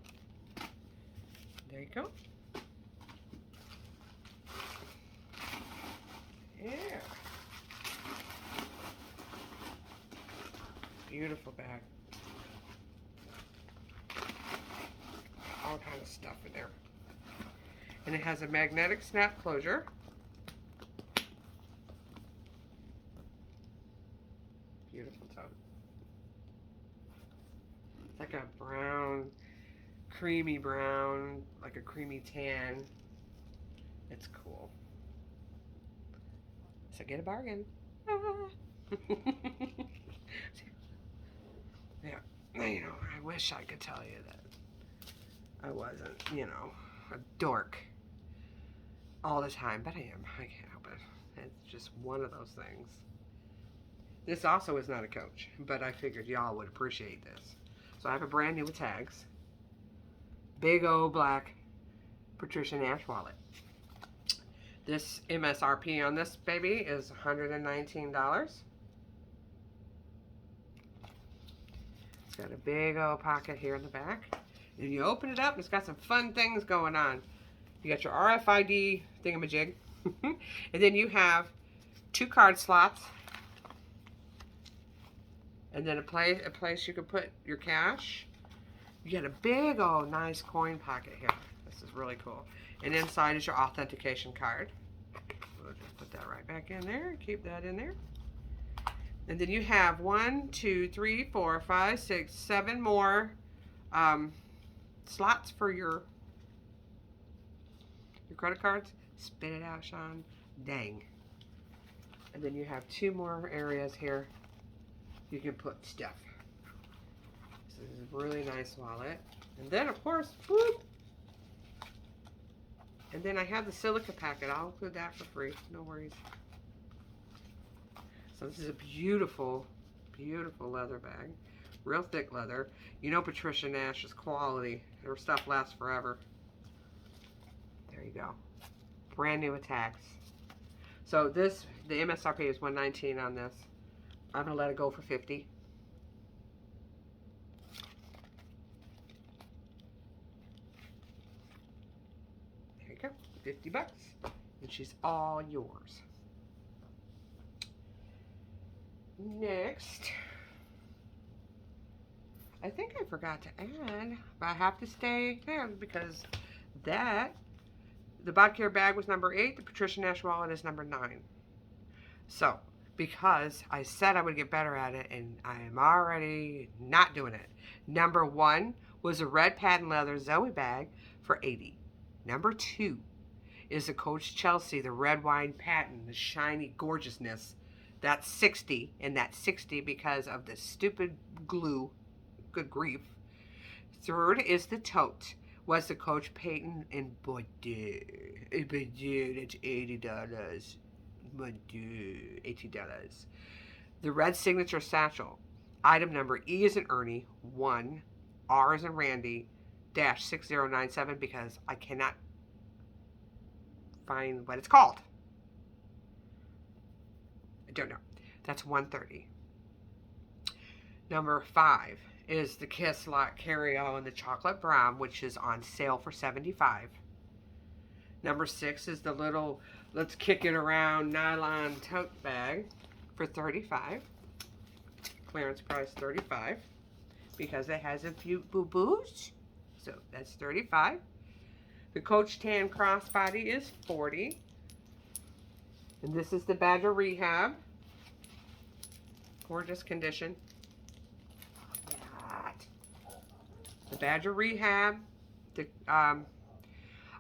There you go. Yeah. Beautiful bag. All kinds of stuff in there. And it has a magnetic snap closure. Beautiful tote. It's like a brown, creamy brown, like a creamy tan. It's cool. So get a bargain. Yeah, you know, I wish I could tell you that I wasn't, you know, a dork all the time, but I am. I can't help it. It's just one of those things. This also is not a Coach, but I figured y'all would appreciate this. So I have a brand new with tags. Big old black Patricia Nash wallet. This MSRP on this baby is $119. It's got a big old pocket here in the back. And you open it up, and it's got some fun things going on. You got your RFID thingamajig. And then you have 2 card slots. And then a place you can put your cash. You get a big old nice coin pocket here. This is really cool. And inside is your authentication card. We'll just put that right back in there. Keep that in there. And then you have 1, 2, 3, 4, 5, 6, 7 more slots for your credit cards. Spit it out, Sean. Dang. And then you have 2 more areas here you can put stuff. This is a really nice wallet. And then, of course, whoop. And then I have the silica packet. I'll include that for free. No worries. So this is a beautiful, beautiful leather bag. Real thick leather. You know Patricia Nash's quality. Her stuff lasts forever. There you go. Brand new attacks. So this, the MSRP is $119 on this. I'm gonna let it go for $50. There you go, $50, and she's all yours. Next, I think I forgot to add, but I have to stay there because the Botkier bag was number 8, the Patricia Nash wallet is number 9. So, because I said I would get better at it, and I am already not doing it. Number 1 was a red patent leather Zoe bag for $80. Number 2 is a Coach Chelsea, the red wine patent, the shiny gorgeousness. That's $60, and that's $60 because of the stupid glue. Good grief. 3rd is the tote. Was the Coach Peyton Bordeux. Bordeux, that's $80. Bordeux, $80. The red signature satchel. Item number E is in Ernie, 1, R is in Randy, -6097 because I cannot find what it's called. I don't know. That's $130. Number 5 is the Kisslock carryall in the chocolate brown, which is on sale for $75. Number 6 is the little let's kick it around nylon tote bag for $35. Clearance price $35 because it has a few boo-boos. So that's $35. The Coach Tan Crossbody is $40. And this is the Badger Rehab. Gorgeous condition. The Badger Rehab.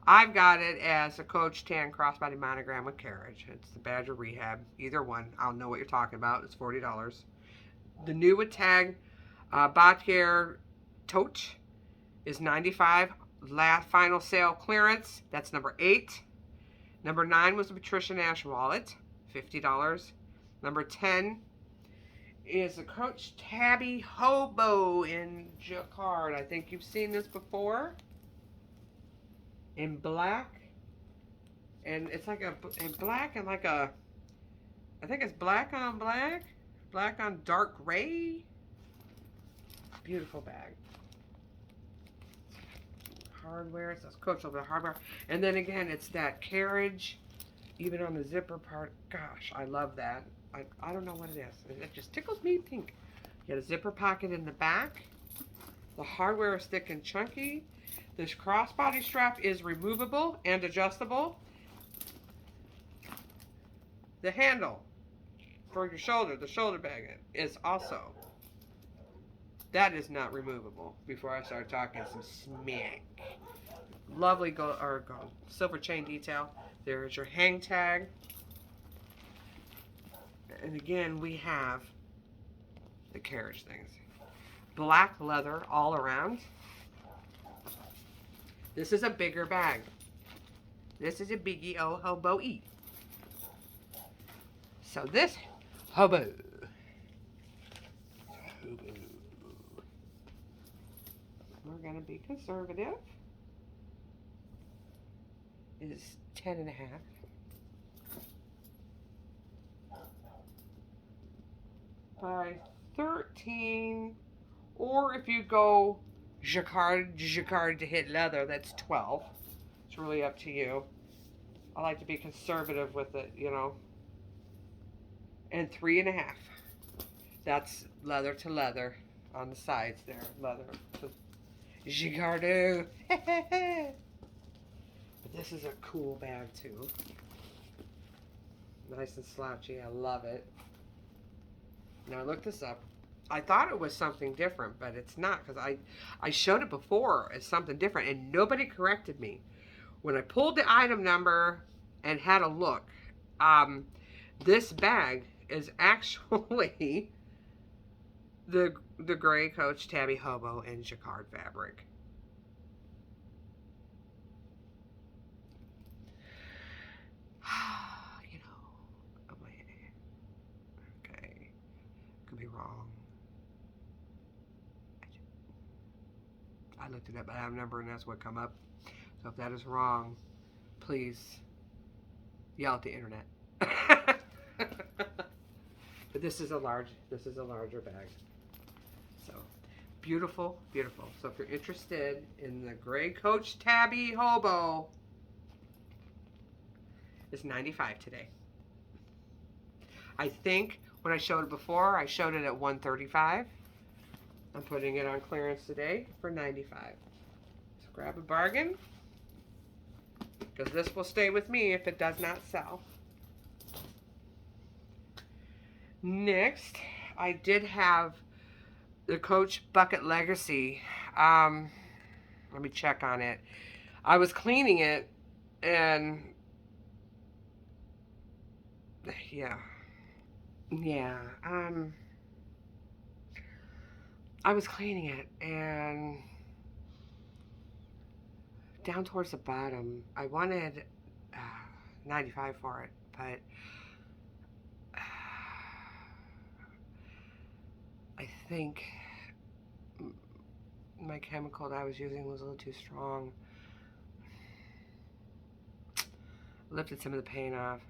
I've got it as a Coach Tan Crossbody monogram with carriage. It's the Badger Rehab. Either one. I'll know what you're talking about. It's $40. The new with tag Botkier Tote is $95. Last final sale clearance. That's number 8. Number 9 was the Patricia Nash wallet. $50. Number 10 is the Coach Tabby Hobo in jaquard. I think you've seen this before. In black. And it's like in black and like a, I think it's black on black. Black on dark gray. Beautiful bag. Hardware. It says Coach over the hardware. And then again, it's that carriage. Even on the zipper part. Gosh, I love that. I don't know what it is. It just tickles me pink. You got a zipper pocket in the back. The hardware is thick and chunky. This crossbody strap is removable and adjustable. The handle for your shoulder, the shoulder bag, is also. That is not removable. Before I start talking some smack. Lovely gold silver chain detail. There's your hang tag. And again, we have the carriage things. Black leather all around. This is a bigger bag. This is a biggie old hobo-y. So this hobo. We're going to be conservative. Is 10.5. By 13, or if you go jacquard to hit leather, that's 12. It's really up to you. I like to be conservative with it, you know. And 3.5. That's leather to leather on the sides there, leather. Jaquard. But this is a cool bag too. Nice and slouchy. I love it. Now I looked this up. I thought it was something different, but it's not, because I showed it before as something different and nobody corrected me. When I pulled the item number and had a look, this bag is actually the Gray Coach Tabby Hobo in Jacquard fabric. You know, okay, could be wrong. I looked it up, I have a number, and that's what come up. So if that is wrong, please yell at the internet. But this is a larger bag. So beautiful, beautiful. So if you're interested in the Gray Coach Tabby Hobo, it's $95 today. I think when I showed it before, I showed it at $135. I'm putting it on clearance today for $95. So grab a bargain, because this will stay with me if it does not sell. Next, I did have the Coach Bucket Legacy. Let me check on it. I was cleaning it, and yeah, I was cleaning it, and down towards the bottom, I wanted $95 for it, but I think my chemical that I was using was a little too strong. Lifted some of the paint off,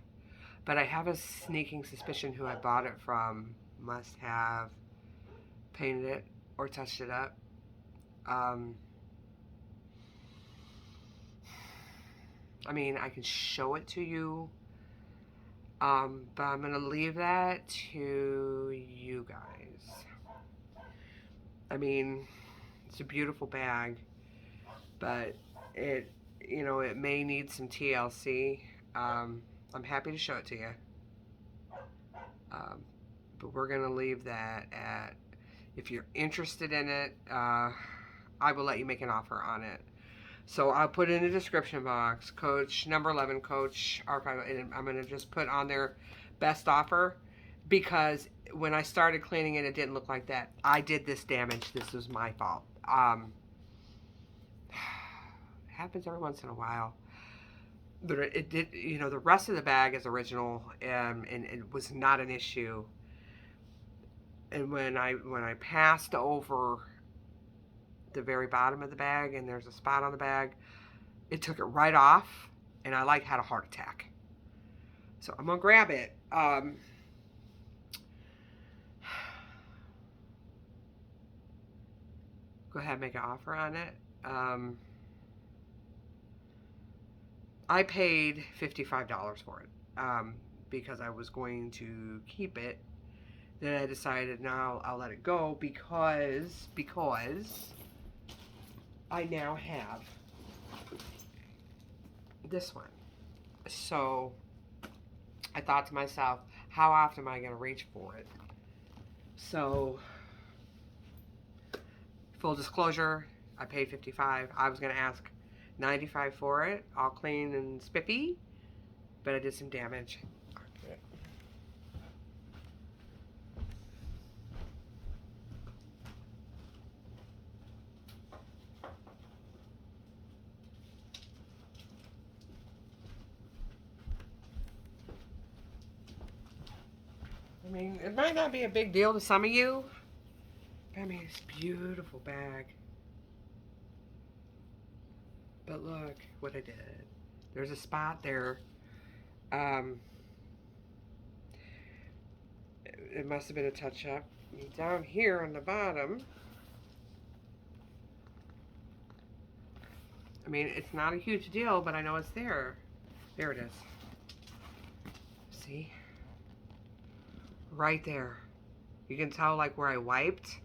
but I have a sneaking suspicion who I bought it from must have painted it or touched it up. I mean, I can show it to you, but I'm gonna leave that to you guys. I mean, it's a beautiful bag, but it, you know, it may need some TLC. I'm happy to show it to you, but we're gonna leave that at, if you're interested in it, I will let you make an offer on it. So I'll put in the description box, Coach number 11, Coach Archival, and I'm gonna just put on their best offer, because when I started cleaning it, it didn't look like that. I did this damage. This was my fault. It happens every once in a while. But it did, you know, the rest of the bag is original, and it was not an issue. And when I passed over the very bottom of the bag, and there's a spot on the bag, it took it right off, and I like had a heart attack. So I'm gonna grab it. Go ahead and make an offer on it. I paid $55 for it, because I was going to keep it. Then I decided, no, I'll let it go, because I now have this one. So I thought to myself, how often am I going to reach for it? So full disclosure, I paid $55. I was going to ask $95 for it, all clean and spiffy, but I did some damage. I mean, it might not be a big deal to some of you, but I mean, it's a beautiful bag. But look what I did. There's a spot there. It must have been a touch-up. Down here on the bottom, I mean, it's not a huge deal, but I know it's there. There it is. See? Right there. You can tell, like, where I wiped.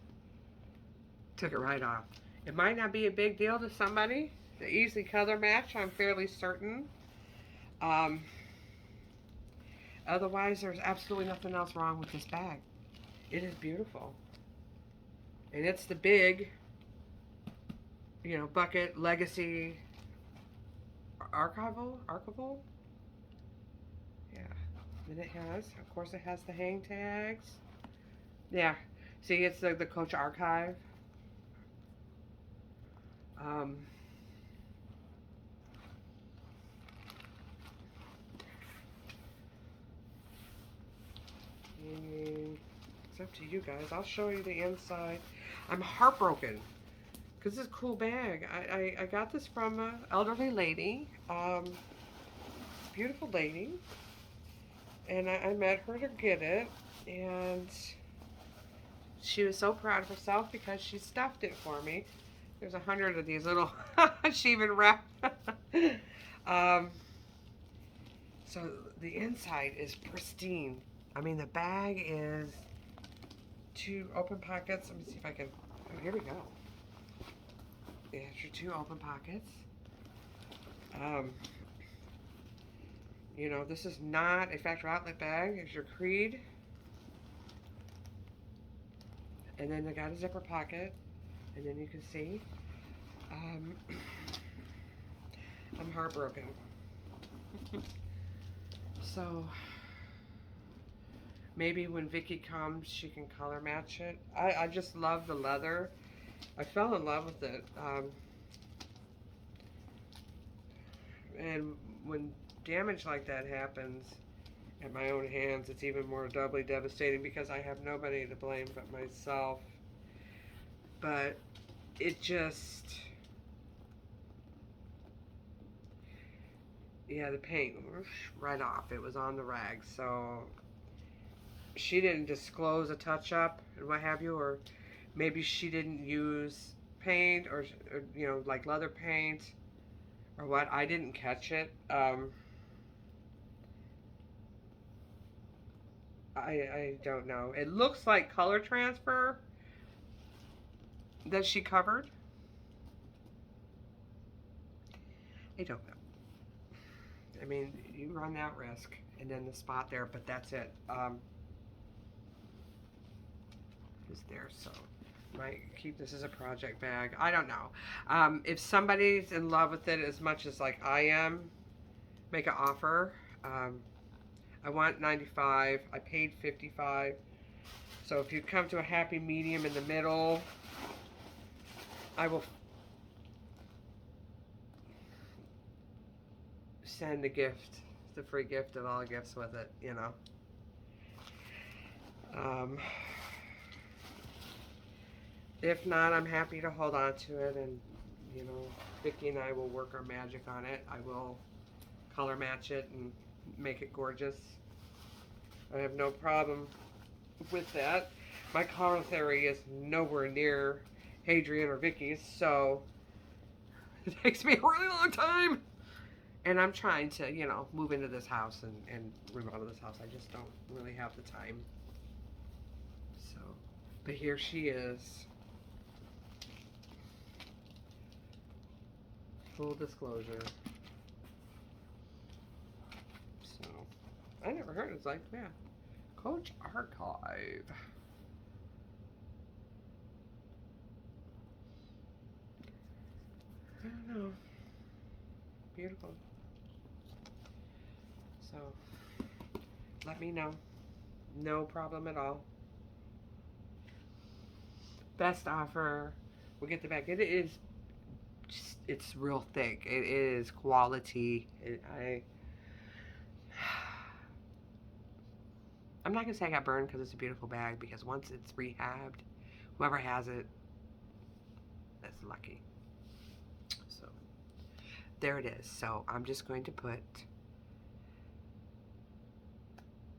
Took it right off. It might not be a big deal to somebody. The easy color match, I'm fairly certain. Otherwise, there's absolutely nothing else wrong with this bag. It is beautiful. And it's the big, you know, bucket, legacy, archival. Yeah. And it has, of course, it has the hang tags. Yeah. See, it's the Coach Archive. It's up to you guys. I'll show you the inside. I'm heartbroken because this is a cool bag. I got this from an elderly lady, beautiful lady, and I met her to get it, and she was so proud of herself because she stuffed it for me. There's 100 of these little, she even wrapped. So the inside is pristine. I mean, the bag is 2 open pockets. Let me see if I can, oh, here we go. There's your 2 open pockets. You know, this is not a factory outlet bag. There's your Creed. And then they got a zipper pocket. And then you can see, I'm heartbroken. So, maybe when Vicky comes, she can color match it. I just love the leather. I fell in love with it. And when damage like that happens at my own hands, it's even more doubly devastating because I have nobody to blame but myself. But it just, yeah, the paint right off. It was on the rag. So she didn't disclose a touch-up and what have you, or maybe she didn't use paint or you know, like leather paint or what. I didn't catch it. I don't know. It looks like color transfer that she covered. I don't know. I mean, you run that risk, and then the spot there, but that's it. Is there, so might keep this as a project bag. I don't know. If somebody's in love with it as much as like I am, make an offer. I want 95. I paid 55. So if you come to a happy medium in the middle, I will send a gift, the free gift of all gifts with it, you know. If not, I'm happy to hold on to it, and you know, Vicki and I will work our magic on it. I will color match it and make it gorgeous. I have no problem with that. My color theory is nowhere near Hadrian or Vicky's, so it takes me a really long time. And I'm trying to, you know, move into this house and remodel this house. I just don't really have the time. So, but here she is. Full disclosure. So, I never heard it. It's like, yeah, Coach Archive. I don't know. Beautiful. So, let me know. No problem at all. Best offer. We'll get the bag. It is just, it's real thick. It is quality. I'm not going to say I got burned because it's a beautiful bag, because once it's rehabbed, whoever has it, that's lucky. So, there it is. So, I'm just going to put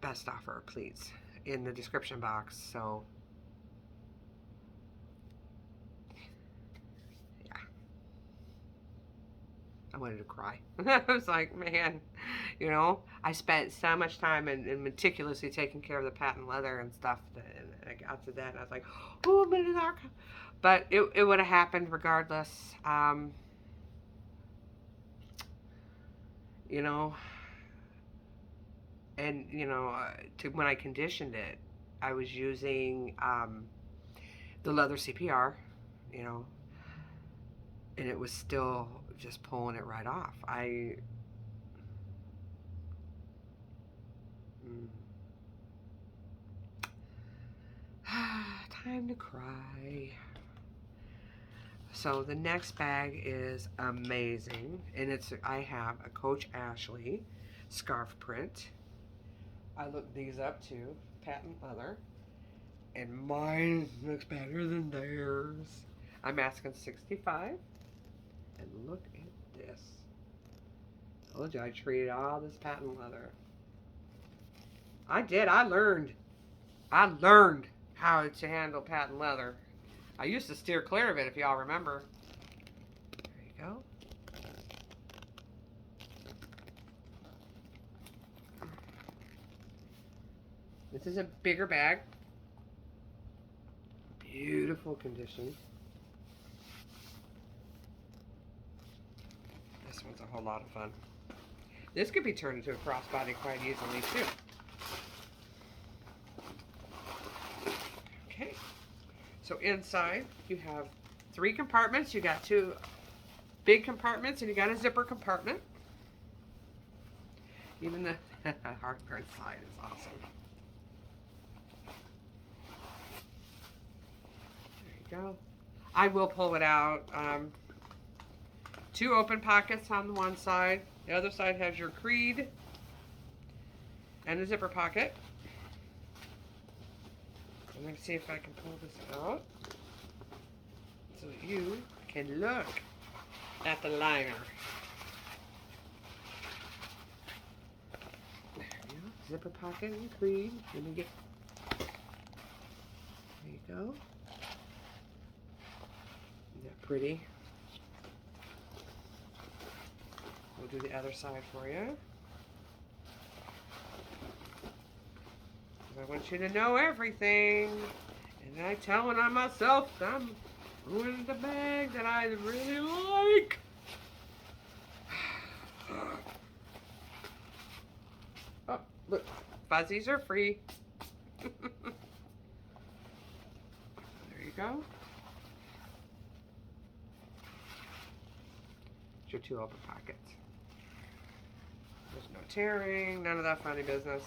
best offer, please, in the description box. So, yeah. I wanted to cry. I was like, man, you know, I spent so much time and meticulously taking care of the patent leather and stuff, and I got to that, and I was like, oh, I'm in an archive. But it would have happened regardless. You know, and when I conditioned it, I was using the leather CPR, you know, and it was still just pulling it right off. Time to cry. So the next bag is amazing, and I have a Coach Ashley scarf print. I looked these up too, patent leather, and mine looks better than theirs. I'm asking $65, and look at this. I told you I treated all this patent leather. I did. I learned how to handle patent leather. I used to steer clear of it, if y'all remember. There you go. This is a bigger bag. Beautiful condition. This one's a whole lot of fun. This could be turned into a crossbody quite easily too. Okay. So inside you have 3 compartments. You got 2 big compartments and you got a zipper compartment. Even the heartburn side is awesome. There you go. I will pull it out. 2 open pockets on the one side. The other side has your creed and a zipper pocket. I'm going to see if I can pull this out so that you can look at the liner. There you go. Zipper pocket and creed. Let me get. There you go. Isn't that pretty? We'll do the other side for you. I want you to know everything. And I telling on myself I'm ruining the bag that I really like. Oh, look. Fuzzies are free. There you go. Your 2 open pockets. There's no tearing, none of that funny business.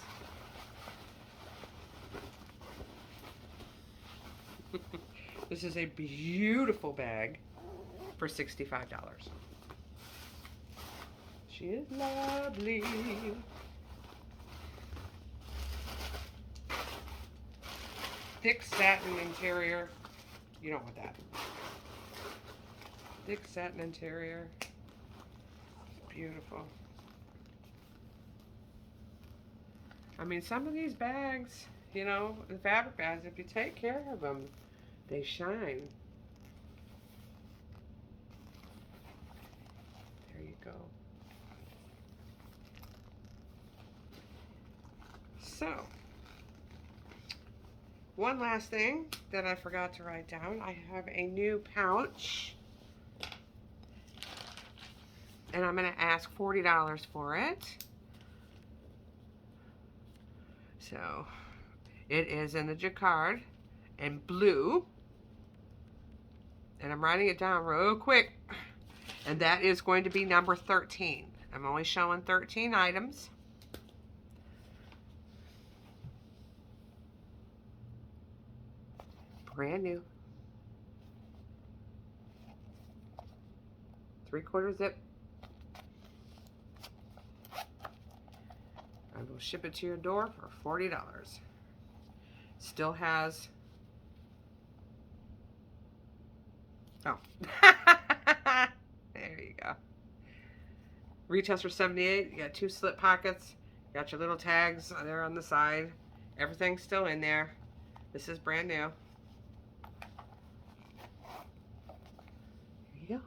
This is a beautiful bag for $65. She is lovely. Thick satin interior. You don't want that. Thick satin interior. Beautiful. I mean, some of these bags, you know, the fabric bags, if you take care of them, they shine. There you go. So, one last thing that I forgot to write down. I have a new pouch. And I'm going to ask $40 for it. So, it is in the jacquard and blue. And I'm writing it down real quick. And that is going to be number 13. I'm only showing 13 items. Brand new. 3/4 zip. I will ship it to your door for $40. Still has... Oh. There you go. Retails for $78. You got 2 slip pockets. You got your little tags there on the side. Everything's still in there. This is brand new. There you go.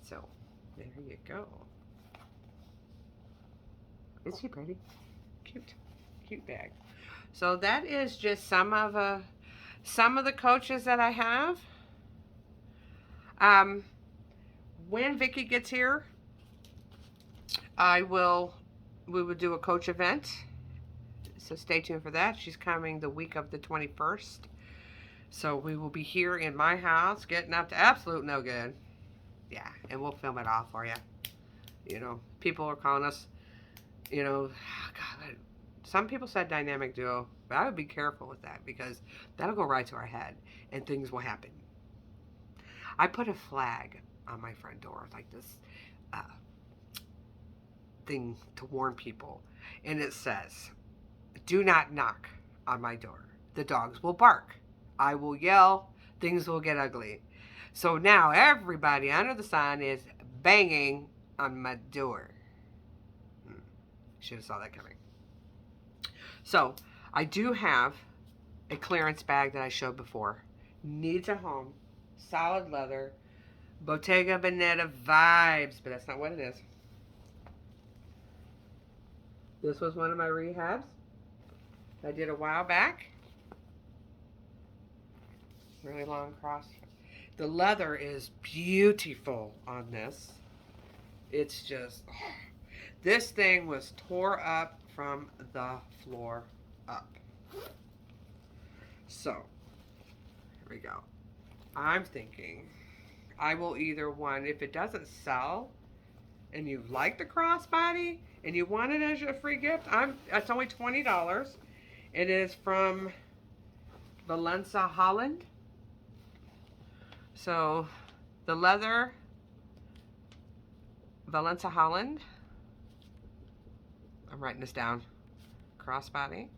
So, There you go. Isn't she pretty? Cute. Cute bag. So that is just some of the coaches that I have. When Vicky gets here, we will do a coach event. So stay tuned for that. She's coming the week of the 21st. So we will be here in my house getting up to absolute no good. Yeah, and we'll film it all for you. You know, people are calling us, you know, God, some people said dynamic duo, but I would be careful with that because that'll go right to our head and things will happen. I put a flag on my front door, like this thing to warn people, and it says, "Do not knock on my door. The dogs will bark. I will yell. Things will get ugly." So now everybody under the sun is banging on my door. Should have saw that coming. So I do have a clearance bag that I showed before. Needs a home. Solid leather. Bottega Veneta vibes, but that's not what it is. This was one of my rehabs I did a while back. Really long cross. The leather is beautiful on this. It's just, oh, this thing was tore up from the floor up. So, here we go. I'm thinking I will either one, if it doesn't sell and you like the crossbody and you want it as a free gift, it's only $20. It is from Valencia, Holland. So the leather, Valencia, Holland. I'm writing this down. Crossbody.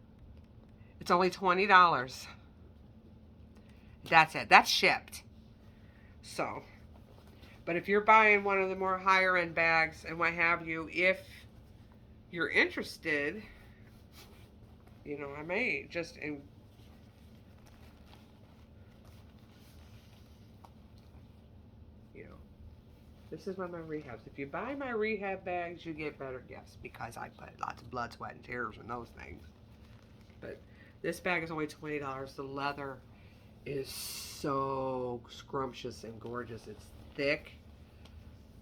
It's only $20. That's it. That's shipped. So, but if you're buying one of the more higher end bags and what have you, if you're interested, you know, I may just this is one of my rehabs. If you buy my rehab bags, you get better gifts because I put lots of blood, sweat, and tears in those things. But this bag is only $20. The leather is so scrumptious and gorgeous. It's thick.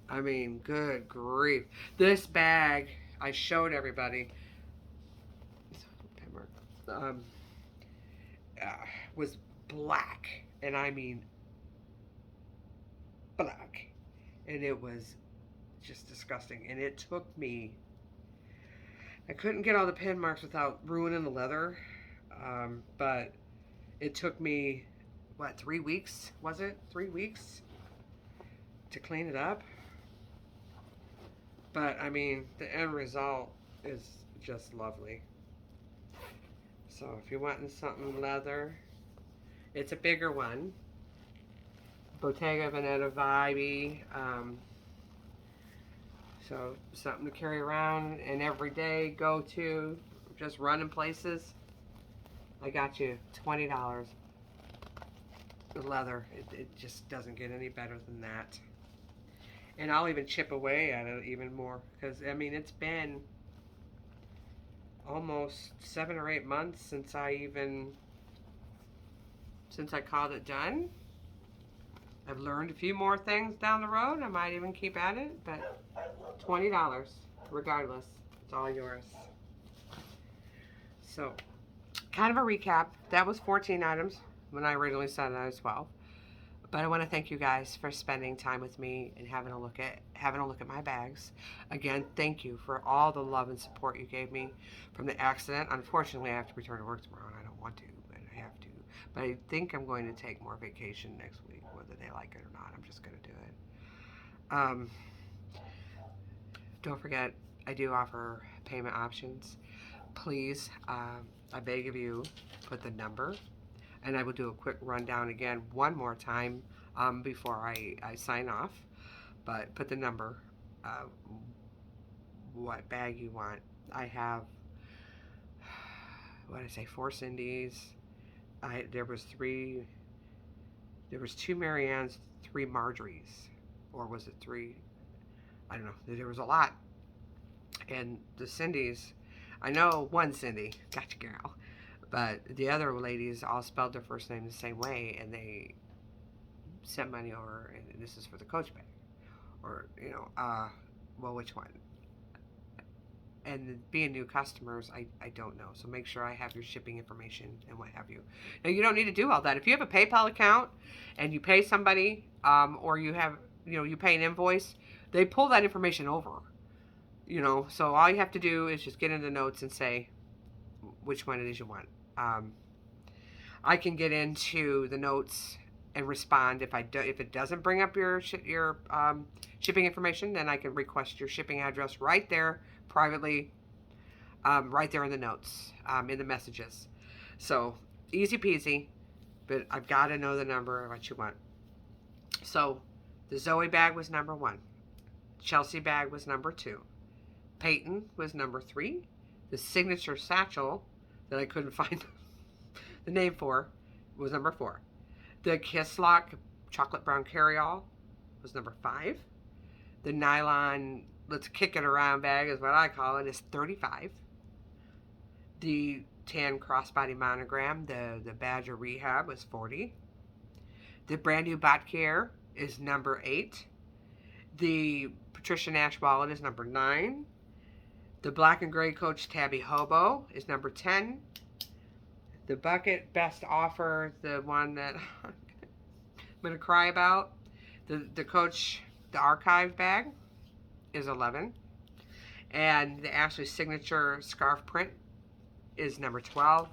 I mean, good grief. This bag, I showed everybody, was black. And I mean black. And it was just disgusting. And it took me, I couldn't get all the pin marks without ruining the leather. But it took me, what, 3 weeks? Was it 3 weeks to clean it up? But I mean, the end result is just lovely. So if you're wanting something leather, it's a bigger one. Bottega Veneta vibey. So something to carry around and every day go to, just running places. I got you $20. The leather, it just doesn't get any better than that. And I'll even chip away at it even more because I mean it's been almost 7 or 8 months since I called it done. I've learned a few more things down the road. I might even keep at it, but $20 regardless. It's all yours. So, kind of a recap. That was 14 items when I originally said I was 12. But I want to thank you guys for spending time with me and having a look at my bags. Again, thank you for all the love and support you gave me from the accident. Unfortunately, I have to return to work tomorrow, and I don't want to, but I have to. But I think I'm going to take more vacation next week, whether they like it or not. I'm just going to do it. Don't forget, I do offer payment options. Please, I beg of you, put the number. And I will do a quick rundown again one more time before I sign off. But put the number, what bag you want. I have, what did I say, 4 Cindy's. There was 2 Marianne's, 3 Marjorie's. Or was it 3? I don't know, there was a lot. And the Cindy's, I know one Cindy, gotcha girl, but the other ladies all spelled their first name the same way, and they sent money over, and this is for the Coach bag. Or, you know, well, which one? And being new customers, I don't know. So make sure I have your shipping information and what have you. Now, you don't need to do all that. If you have a PayPal account and you pay somebody, or you have, you know, you pay an invoice, they pull that information over. You know, so all you have to do is just get in the notes and say which one it is you want. I can get into the notes and respond if it doesn't bring up your shipping information. Then I can request your shipping address right there privately, right there in the notes, in the messages. So easy peasy, but I've got to know the number of what you want. So the Zoe bag was number 1. Chelsea bag was number 2. Peyton was number 3. The signature satchel that I couldn't find the name for was number 4. The Kisslock chocolate brown carryall was number 5. The nylon let's kick it around bag is what I call it, is 35. The tan crossbody monogram, the Badger Rehab, was 40. The brand new Botkier is number 8. The Patricia Nash wallet is number 9. The black and gray Coach Tabby Hobo is number 10. The bucket best offer, the one that I'm going to cry about, the Coach, the archive bag, is 11. And the Ashley signature scarf print is number 12.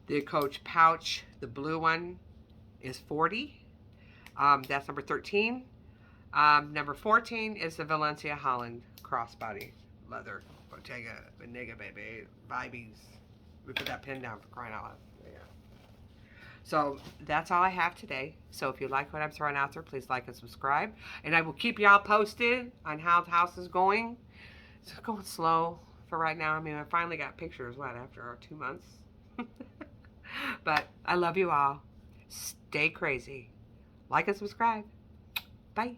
The Coach pouch, the blue one, is 40. That's number 13. Number 14 is the Valencia Holland crossbody leather Bottega Venega, baby. Vibes. We put that pin down for crying out loud. Yeah. So that's all I have today. So if you like what I'm throwing out there, please like and subscribe. And I will keep y'all posted on how the house is going. It's going slow for right now. I mean, I finally got pictures, after 2 months? But I love you all. Stay crazy. Like and subscribe. Bye.